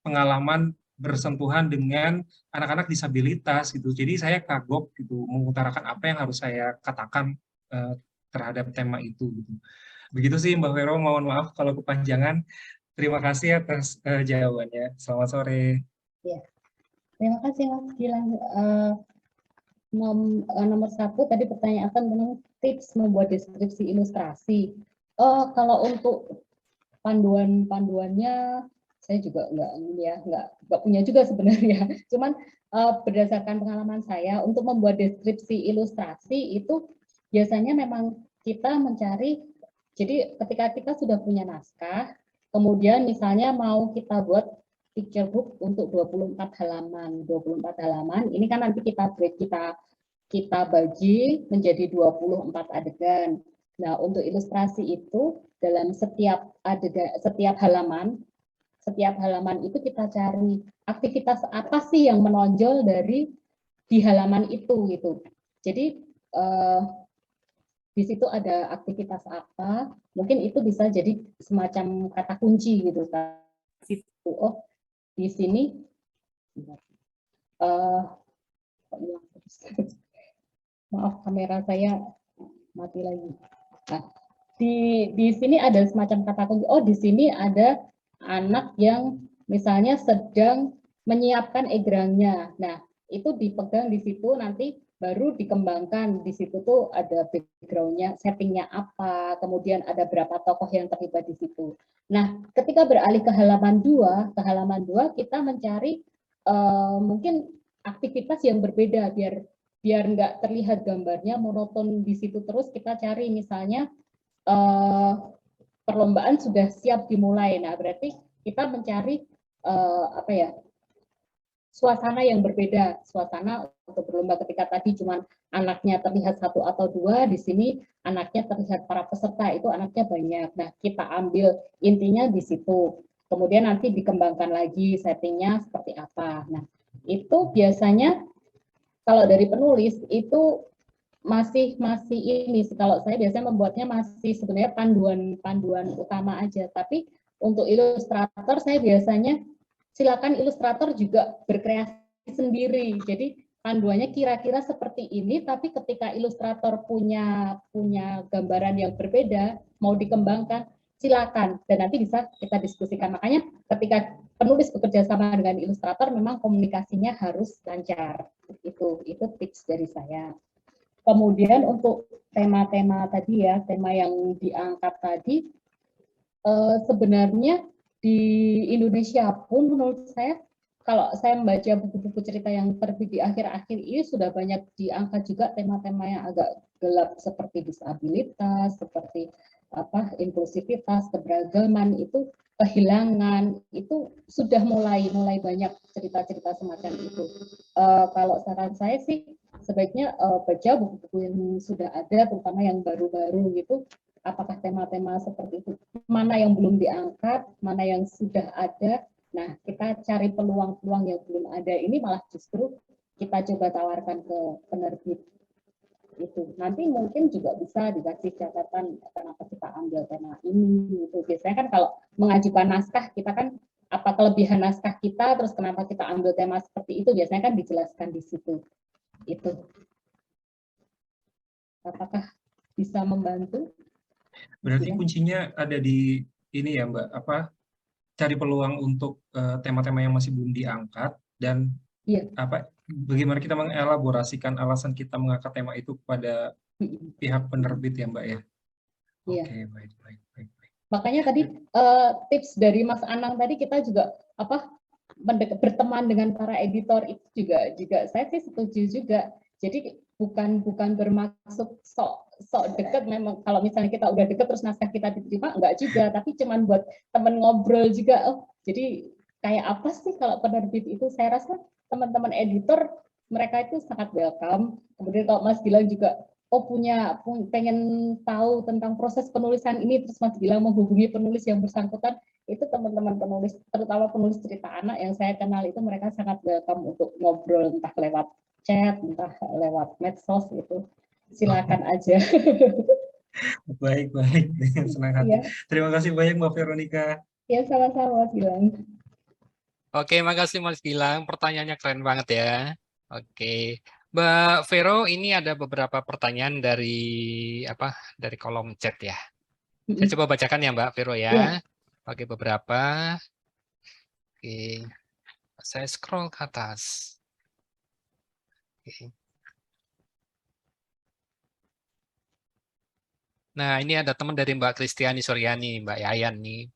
[SPEAKER 8] pengalaman bersentuhan dengan anak-anak disabilitas gitu. Jadi saya kagok gitu mengutarakan apa yang harus saya katakan terhadap tema itu gitu. Begitu sih Mbak Vero, mohon maaf kalau kepanjangan. Terima kasih atas jawabannya. Selamat sore.
[SPEAKER 3] Ya, terima kasih Mas Gilang. Nomor 1 tadi pertanyaan tentang tips membuat deskripsi ilustrasi. Kalau untuk panduannya saya juga nggak punya juga sebenarnya. Cuman berdasarkan pengalaman saya untuk membuat deskripsi ilustrasi itu biasanya memang kita mencari. Jadi ketika kita sudah punya naskah, kemudian misalnya mau kita buat picture book untuk 24 halaman. 24 halaman, ini kan nanti kita bagi menjadi 24 adegan. Nah, untuk ilustrasi itu dalam setiap halaman itu kita cari aktivitas apa sih yang menonjol di halaman itu gitu. Jadi di situ ada aktivitas apa, mungkin itu bisa jadi semacam kata kunci gitu kan. Oh, di sini maaf kamera saya mati lagi. Nah, di sini ada semacam kata kunci. Oh, di sini ada anak yang misalnya sedang menyiapkan egrangnya. Nah, itu dipegang di situ, nanti baru dikembangkan. Di situ tuh ada background-nya, settingnya apa, kemudian ada berapa tokoh yang terlibat di situ. Nah, ketika beralih ke halaman 2, kita mencari mungkin aktivitas yang berbeda biar nggak terlihat gambarnya monoton di situ terus. Kita cari misalnya perlombaan sudah siap dimulai. Nah, berarti kita mencari suasana yang berbeda, suasana untuk berlomba. Ketika tadi cuma anaknya terlihat 1 atau 2, di sini anaknya terlihat para peserta itu anaknya banyak. Nah, kita ambil intinya di situ. Kemudian nanti dikembangkan lagi settingnya seperti apa. Nah, itu biasanya kalau dari penulis itu masih ini. Kalau saya biasanya membuatnya masih sebenarnya panduan utama aja. Tapi untuk ilustrator saya biasanya silakan ilustrator juga berkreasi sendiri. Jadi panduannya kira-kira seperti ini, tapi ketika ilustrator punya gambaran yang berbeda, mau dikembangkan, silakan. Dan nanti bisa kita diskusikan. Makanya ketika penulis bekerja sama dengan ilustrator, memang komunikasinya harus lancar. Itu tips dari saya. Kemudian untuk tema-tema tadi ya, tema yang diangkat tadi, sebenarnya di Indonesia pun menurut saya, kalau saya membaca buku-buku cerita yang terbit di akhir-akhir ini sudah banyak diangkat juga tema-tema yang agak gelap seperti disabilitas, seperti inklusivitas, keberagaman, itu kehilangan, itu sudah mulai banyak cerita-cerita semacam itu. Kalau saran saya sih sebaiknya baca buku-buku yang sudah ada, terutama yang baru-baru gitu. Apakah tema-tema seperti itu, mana yang belum diangkat, mana yang sudah ada. Nah, kita cari peluang-peluang yang belum ada. Ini malah justru kita coba tawarkan ke penerbit. Itu nanti mungkin juga bisa dikasih catatan kenapa kita ambil tema ini. Itu biasanya kan kalau mengajukan naskah, kita kan apa kelebihan naskah kita, terus kenapa kita ambil tema seperti itu, biasanya kan dijelaskan di situ. Itu. Apakah bisa membantu?
[SPEAKER 8] Berarti kuncinya ada di ini ya Mbak, cari peluang untuk tema-tema yang masih belum diangkat, dan bagaimana kita mengelaborasikan alasan kita mengangkat tema itu kepada pihak penerbit ya Mbak ya. Oke, baik.
[SPEAKER 3] Makanya tadi tips dari Mas Anang tadi, kita juga berteman dengan para editor itu juga saya sih setuju juga. Jadi bukan bermaksud sok deket. Memang kalau misalnya kita udah deket terus naskah kita diterima, enggak juga, tapi cuman buat temen ngobrol juga. Oh, jadi kayak apa sih kalau penerbit itu? Saya rasa teman-teman editor mereka itu sangat welcome. Kemudian kalau Mas Gilang juga pengen tahu tentang proses penulisan ini, terus Mas Gilang menghubungi penulis yang bersangkutan, itu teman-teman penulis, terutama penulis cerita anak yang saya kenal itu, mereka sangat welcome untuk ngobrol, entah lewat chat, entah lewat medsos, itu silakan aja.
[SPEAKER 8] Baik, dengan senang hati. Terima kasih banyak Mbak Veronica.
[SPEAKER 3] Ya, sama-sama Mas Gilang.
[SPEAKER 1] Oke, makasih Mas Gilang. Pertanyaannya keren banget ya. Oke, Mbak Vero, ini ada beberapa pertanyaan dari kolom chat ya. Saya coba bacakan ya Mbak Vero ya.
[SPEAKER 3] Iya.
[SPEAKER 1] Oke, beberapa. Oke, saya scroll ke atas. Oke. Nah, ini ada teman dari Mbak Kristiani Suryani, Mbak Yayan nih.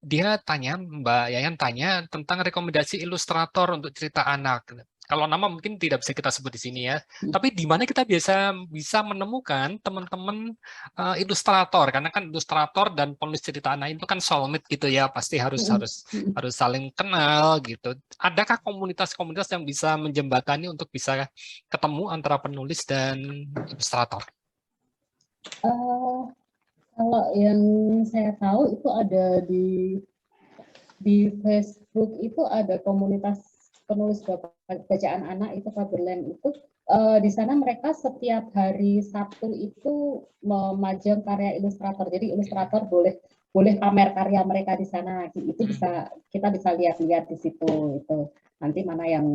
[SPEAKER 1] Dia tanya, Mbak Yayan tanya tentang rekomendasi ilustrator untuk cerita anak. Kalau nama mungkin tidak bisa kita sebut di sini ya, tapi di mana kita bisa menemukan teman-teman ilustrator, karena kan ilustrator dan penulis cerita anak itu kan soulmate gitu ya, pasti harus saling kenal gitu. Adakah komunitas-komunitas yang bisa menjembatani untuk bisa ketemu antara penulis dan ilustrator?
[SPEAKER 3] Kalau yang saya tahu itu ada di Facebook itu ada komunitas penulis bacaan anak itu Faberland itu di sana mereka setiap hari Sabtu itu memajang karya ilustrator. Jadi ilustrator boleh pamer karya mereka di sana. Itu kita bisa lihat-lihat di situ itu. Nanti mana yang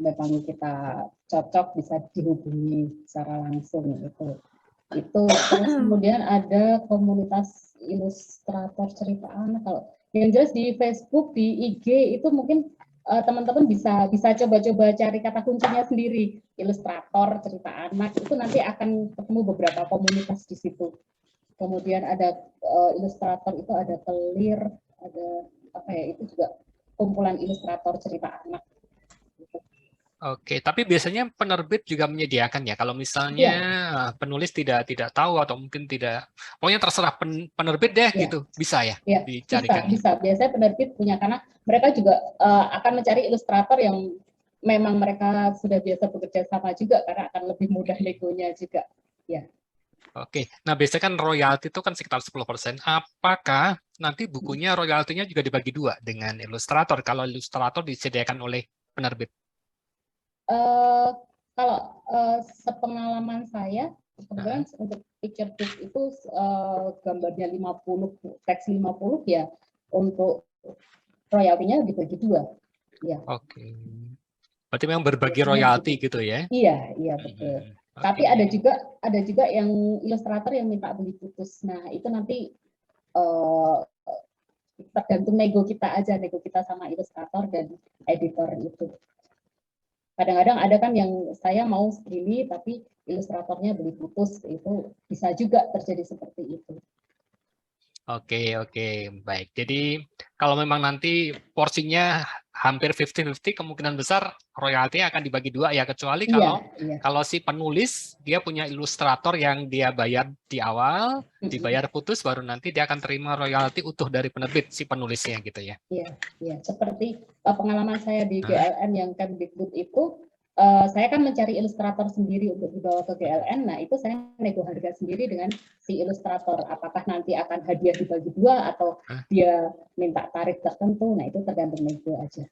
[SPEAKER 3] memang kita cocok bisa dihubungi secara langsung itu. Terus kemudian ada komunitas ilustrator cerita anak. Kalau yang jelas di Facebook, di IG itu mungkin teman-teman bisa coba-coba cari kata kuncinya sendiri, ilustrator cerita anak, itu nanti akan ketemu beberapa komunitas di situ. Kemudian ada ilustrator itu ada Telir, ada itu juga kumpulan ilustrator cerita anak.
[SPEAKER 1] Oke, tapi biasanya penerbit juga menyediakan ya. Kalau misalnya penulis tidak tahu atau mungkin tidak, pokoknya terserah penerbit deh gitu, bisa ya? Dicarikan.
[SPEAKER 3] Bisa. Biasanya penerbit punya, karena mereka juga akan mencari ilustrator yang memang mereka sudah biasa bekerja sama juga, karena akan lebih mudah negonya juga. Ya.
[SPEAKER 1] Oke, nah biasanya kan royalti itu kan sekitar 10%. Apakah nanti bukunya royaltinya juga dibagi dua dengan ilustrator kalau ilustrator disediakan oleh penerbit?
[SPEAKER 3] Kalau sepengalaman saya, kebetulan untuk picture book itu gambarnya 50, teks 50 ya, untuk royaltinya dibagi dua. Ya.
[SPEAKER 1] Oke. Berarti memang berbagi royalti gitu ya?
[SPEAKER 3] Iya betul. Tapi ada juga yang ilustrator yang minta beli putus. Nah itu nanti tergantung nego kita sama ilustrator dan editor itu. Kadang-kadang ada kan yang saya mau segini tapi ilustratornya beli putus, itu bisa juga terjadi seperti itu.
[SPEAKER 1] Oke, baik. Jadi kalau memang nanti porsinya hampir 50-50, kemungkinan besar royaltinya akan dibagi dua ya, kecuali kalau si penulis dia punya ilustrator yang dia bayar di awal, dibayar putus, baru nanti dia akan terima royalti utuh dari penerbit si penulisnya gitu ya.
[SPEAKER 3] Iya. Seperti pengalaman saya di GLN yang Kemdikbud itu, saya kan mencari ilustrator sendiri untuk dibawa ke GLN. Nah itu saya nego harga sendiri dengan si ilustrator. Apakah nanti akan hadiah dibagi dua atau dia minta tarif tertentu. Nah itu tergantung nego aja.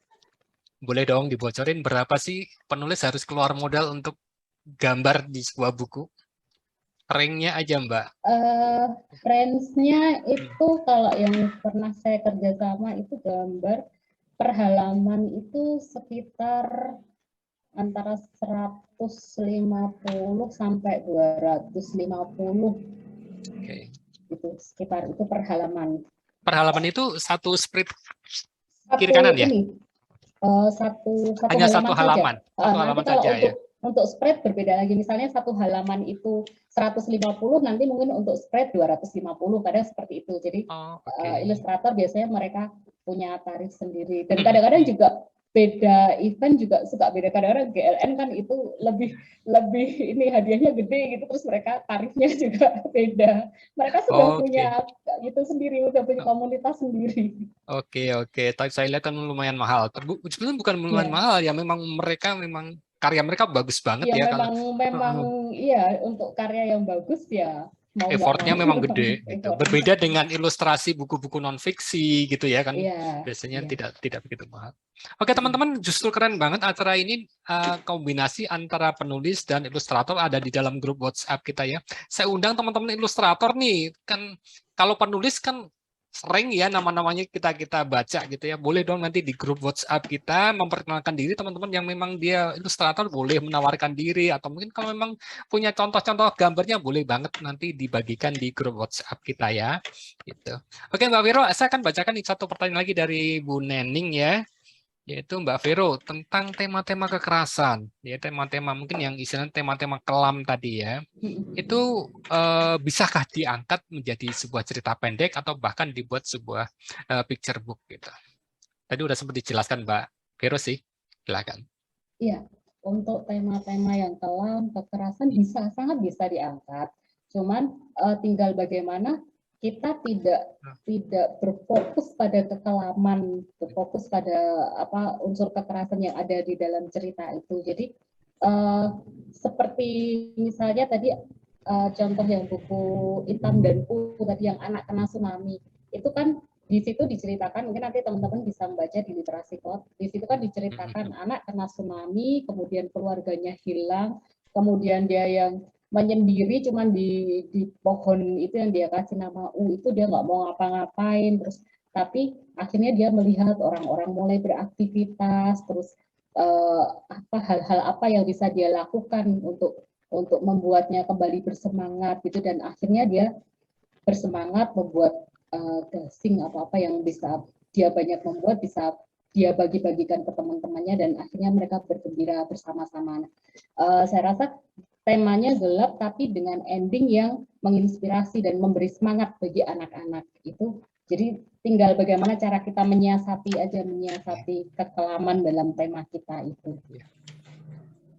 [SPEAKER 1] Boleh dong dibocorin berapa sih penulis harus keluar modal untuk gambar di sebuah buku? Range-nya aja Mbak.
[SPEAKER 3] Range-nya itu kalau yang pernah saya kerjasama itu gambar per halaman itu sekitar antara 150 sampai 250.
[SPEAKER 1] Oke.
[SPEAKER 3] Itu sekitar itu per halaman.
[SPEAKER 1] Per halaman itu satu spread kiri kanan ya? Hanya satu halaman. Satu halaman saja ya.
[SPEAKER 3] Untuk spread berbeda lagi. Misalnya satu halaman itu 150, nanti mungkin untuk spread 250, kadang seperti itu. Jadi ilustrator biasanya mereka punya tarif sendiri. Dan kadang-kadang juga beda event juga suka beda. Kadang-kadang GLN kan itu lebih ini hadiahnya gede gitu, terus mereka tarifnya juga beda. Mereka sudah punya itu sendiri, udah punya komunitas sendiri.
[SPEAKER 1] Oke. Tapi saya lihat kan lumayan mahal. Sebenarnya bukan lumayan mahal ya, memang mereka karya mereka bagus banget ya.
[SPEAKER 3] Memang iya, untuk karya yang bagus ya.
[SPEAKER 1] Effortnya memang gede. Gitu. Berbeda dengan ilustrasi buku-buku non-fiksi gitu ya kan. Biasanya tidak begitu mahal. Oke teman-teman, justru keren banget acara ini, kombinasi antara penulis dan ilustrator ada di dalam grup WhatsApp kita ya. Saya undang teman-teman ilustrator nih, kan kalau penulis kan sering ya nama-namanya kita baca gitu ya. Boleh dong nanti di grup WhatsApp kita memperkenalkan diri teman-teman yang memang dia ilustrator, boleh menawarkan diri, atau mungkin kalau memang punya contoh-contoh gambarnya boleh banget nanti dibagikan di grup WhatsApp kita ya. Gitu. Oke Mbak Vero, saya akan bacakan satu pertanyaan lagi dari Bu Nening ya. Yaitu Mbak Vero tentang tema-tema kekerasan, ya tema-tema mungkin yang istilahnya tema-tema kelam tadi ya. Itu bisakah diangkat menjadi sebuah cerita pendek atau bahkan dibuat sebuah picture book gitu. Tadi udah sempat dijelaskan Mbak Vero sih, silakan.
[SPEAKER 3] Iya, untuk tema-tema yang kelam, kekerasan sangat bisa diangkat. Cuman tinggal bagaimana kita tidak berfokus pada kekelaman, berfokus pada unsur kekerasan yang ada di dalam cerita itu. Jadi seperti misalnya tadi contoh yang buku Hitam dan Putih tadi yang anak kena tsunami, itu kan di situ diceritakan, mungkin nanti teman-teman bisa membaca di literasi code, di situ kan diceritakan anak kena tsunami, kemudian keluarganya hilang, kemudian dia yang menyendiri cuman di pohon itu yang dia kasih nama itu dia nggak mau ngapa-ngapain, terus tapi akhirnya dia melihat orang-orang mulai beraktivitas, terus hal-hal apa yang bisa dia lakukan untuk membuatnya kembali bersemangat gitu, dan akhirnya dia bersemangat membuat gasing apa yang bisa dia banyak membuat, bisa dia bagi-bagikan ke teman-temannya, dan akhirnya mereka bergembira bersama-sama. Saya rasa temanya gelap tapi dengan ending yang menginspirasi dan memberi semangat bagi anak-anak itu. Jadi tinggal bagaimana cara kita menyiasati kekelaman dalam tema kita itu.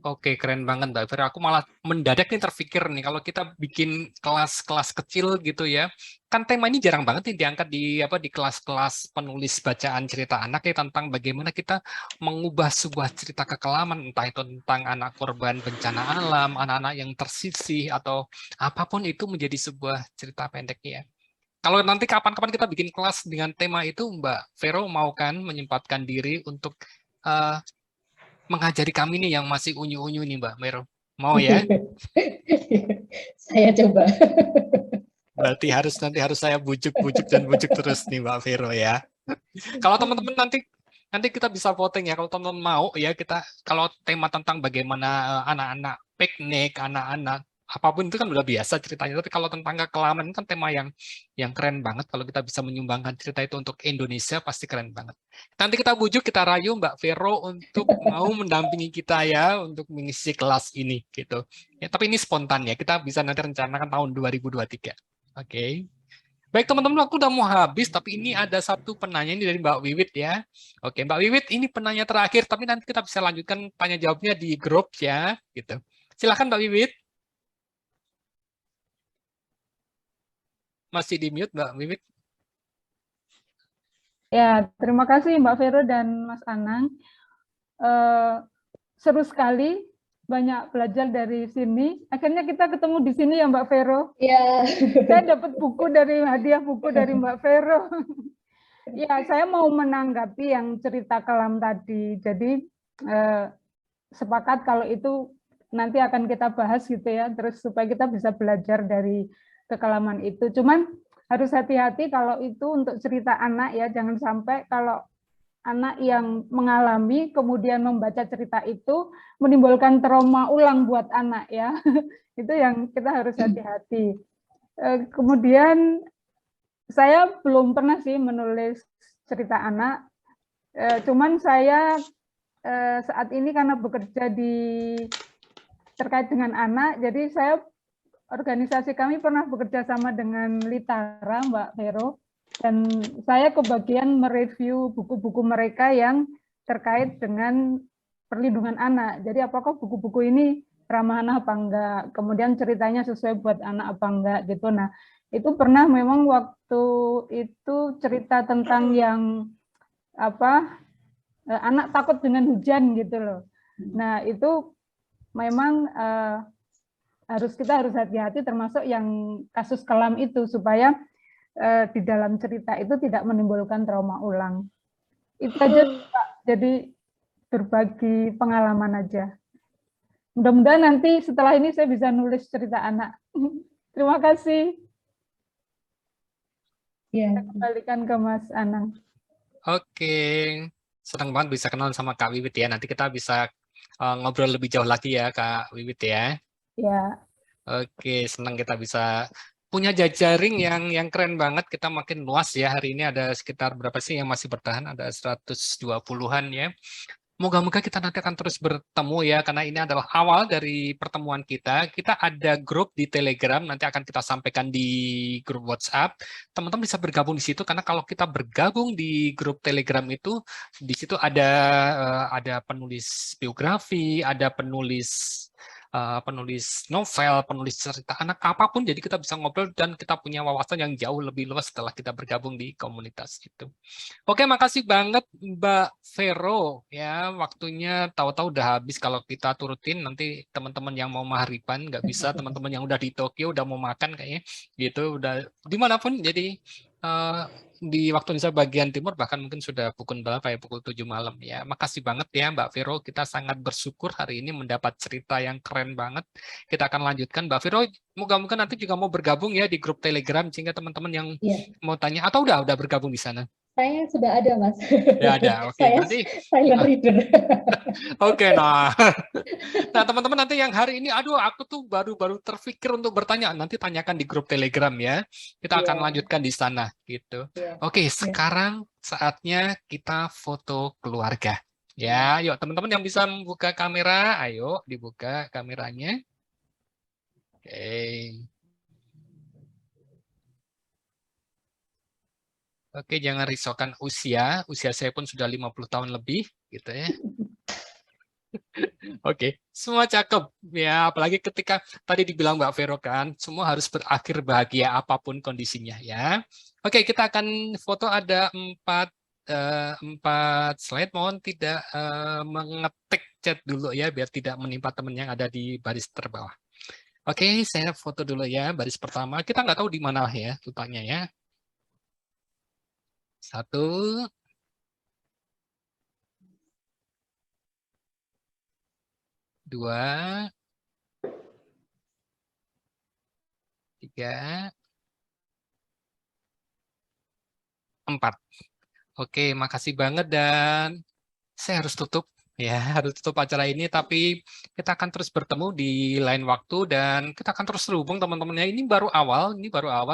[SPEAKER 1] Oke, keren banget Mbak Vera. Aku malah mendadak nih terpikir nih kalau kita bikin kelas-kelas kecil gitu ya. Kan tema ini jarang banget nih diangkat di kelas-kelas penulis bacaan cerita anak ya, tentang bagaimana kita mengubah sebuah cerita kekelaman, entah itu tentang anak korban bencana alam, anak-anak yang tersisih, atau apapun itu menjadi sebuah cerita pendek ya. Kalau nanti kapan-kapan kita bikin kelas dengan tema itu, Mbak Vero mau kan menyempatkan diri untuk mengajari kami nih yang masih unyu-unyu nih Mbak Vero. Mau ya?
[SPEAKER 3] Saya coba.
[SPEAKER 1] Berarti nanti harus saya bujuk-bujuk dan bujuk terus nih Mbak Vero ya. Kalau teman-teman nanti kita bisa voting ya. Kalau teman-teman mau ya, kalau tema tentang bagaimana anak-anak piknik, anak-anak apapun itu kan udah biasa ceritanya. Tapi kalau tentang kekelaman itu kan tema yang keren banget. Kalau kita bisa menyumbangkan cerita itu untuk Indonesia pasti keren banget. Nanti kita bujuk, kita rayu Mbak Vero untuk mau mendampingi kita ya untuk mengisi kelas ini gitu. Ya, tapi ini spontan ya. Kita bisa nanti rencanakan tahun 2023. Oke. Baik teman-teman, aku udah mau habis, tapi ini ada satu penanya ini dari Mbak Wiwit ya. Oke, Mbak Wiwit, ini penanya terakhir, tapi nanti kita bisa lanjutkan tanya jawabnya di grup ya, gitu. Silakan Mbak Wiwit. Masih di mute Mbak Wiwit.
[SPEAKER 9] Ya, terima kasih Mbak Vero dan Mas Anang. Seru sekali, banyak belajar dari sini. Akhirnya kita ketemu di sini ya Mbak Vero.
[SPEAKER 3] Iya.
[SPEAKER 9] Saya dapat hadiah buku dari Mbak Vero. Ya, saya mau menanggapi yang cerita kelam tadi. Jadi sepakat kalau itu nanti akan kita bahas gitu ya, terus supaya kita bisa belajar dari kekelaman itu. Cuman harus hati-hati kalau itu untuk cerita anak ya, jangan sampai kalau anak yang mengalami kemudian membaca cerita itu menimbulkan trauma ulang buat anak ya. Itu yang kita harus hati-hati. Kemudian saya belum pernah sih menulis cerita anak. Cuman saya saat ini karena bekerja terkait dengan anak, jadi saya organisasi kami pernah bekerja sama dengan Litara, Mbak Vero, dan saya kebagian mereview buku-buku mereka yang terkait dengan perlindungan anak. Jadi apakah buku-buku ini ramah anak apa enggak, kemudian ceritanya sesuai buat anak apa enggak gitu. Nah, itu pernah memang waktu itu cerita tentang yang anak takut dengan hujan gitu loh. Nah, itu memang kita harus hati-hati termasuk yang kasus kelam itu supaya di dalam cerita itu tidak menimbulkan trauma ulang. Itu aja Pak. Jadi berbagi pengalaman aja. Mudah-mudahan nanti setelah ini saya bisa nulis cerita anak. Terima kasih.
[SPEAKER 3] Ya,
[SPEAKER 9] Saya kembalikan ke Mas Anang.
[SPEAKER 1] Oke, senang banget bisa kenal sama Kak Wiwit ya. Nanti kita bisa ngobrol lebih jauh lagi ya Kak Wiwit ya.
[SPEAKER 9] Ya,
[SPEAKER 1] Oke, senang kita bisa punya jejaring yang keren banget. Kita makin luas ya. Hari ini ada sekitar berapa sih yang masih bertahan? Ada 120-an ya. Moga-moga kita nanti akan terus bertemu ya, karena ini adalah awal dari pertemuan kita. Kita ada grup di Telegram, nanti akan kita sampaikan di grup WhatsApp. Teman-teman bisa bergabung di situ, karena kalau kita bergabung di grup Telegram itu, di situ ada penulis biografi, ada penulis novel, penulis cerita anak, apapun. Jadi kita bisa ngobrol dan kita punya wawasan yang jauh lebih luas setelah kita bergabung di komunitas itu. Oke, makasih banget Mbak Vero ya, waktunya tahu-tahu udah habis. Kalau kita turutin nanti teman-teman yang mau mahariban nggak bisa, teman-teman yang udah di Tokyo udah mau makan kayaknya gitu, udah dimanapun. Jadi di waktu Indonesia bagian timur bahkan mungkin sudah pukul berapa ya, pukul 7 malam ya. Makasih banget ya Mbak Vero, kita sangat bersyukur hari ini mendapat cerita yang keren banget. Kita akan lanjutkan Mbak Vero, moga-moga nanti juga mau bergabung ya di grup Telegram sehingga teman-teman yang mau tanya atau udah bergabung di sana.
[SPEAKER 3] Saya sudah ada, Mas.
[SPEAKER 1] Ya ada, oke.
[SPEAKER 3] Saya
[SPEAKER 1] Berarti
[SPEAKER 3] silent reader.
[SPEAKER 1] Oke, nah teman-teman nanti yang hari ini, aduh aku tuh baru terpikir untuk bertanya, nanti tanyakan di grup Telegram ya. Kita akan lanjutkan di sana gitu. Oke, sekarang saatnya kita foto keluarga. Ya, yuk teman-teman yang bisa membuka kamera, ayo dibuka kameranya. Oke. Oke, jangan risaukan usia. Usia saya pun sudah 50 tahun lebih, gitu ya. Oke, semua cakep. Ya, apalagi ketika tadi dibilang Mbak Vero kan, semua harus berakhir bahagia apapun kondisinya ya. Oke, kita akan foto ada 4 slide. Mohon tidak mengetik chat dulu ya, biar tidak menimpa teman yang ada di baris terbawah. Oke, saya foto dulu ya, baris pertama. Kita nggak tahu di mana ya letaknya ya. 1, 2, 3, 4. Oke, makasih banget dan saya harus tutup ya, harus tutup acara ini, tapi kita akan terus bertemu di lain waktu dan kita akan terus terhubung teman-teman ya. Ini baru awal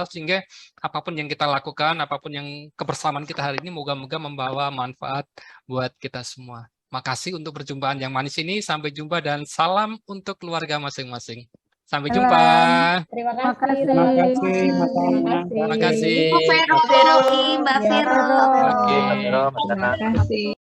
[SPEAKER 1] sehingga apapun yang kita lakukan, apapun yang kebersamaan kita hari ini moga-moga membawa manfaat buat kita semua. Makasih untuk perjumpaan yang manis ini. Sampai jumpa dan salam untuk keluarga masing-masing. Sampai jumpa.
[SPEAKER 3] Terima kasih.
[SPEAKER 9] Terima kasih.
[SPEAKER 1] Terima kasih.
[SPEAKER 2] Mbak Vero.
[SPEAKER 1] Oke.
[SPEAKER 5] Terima kasih.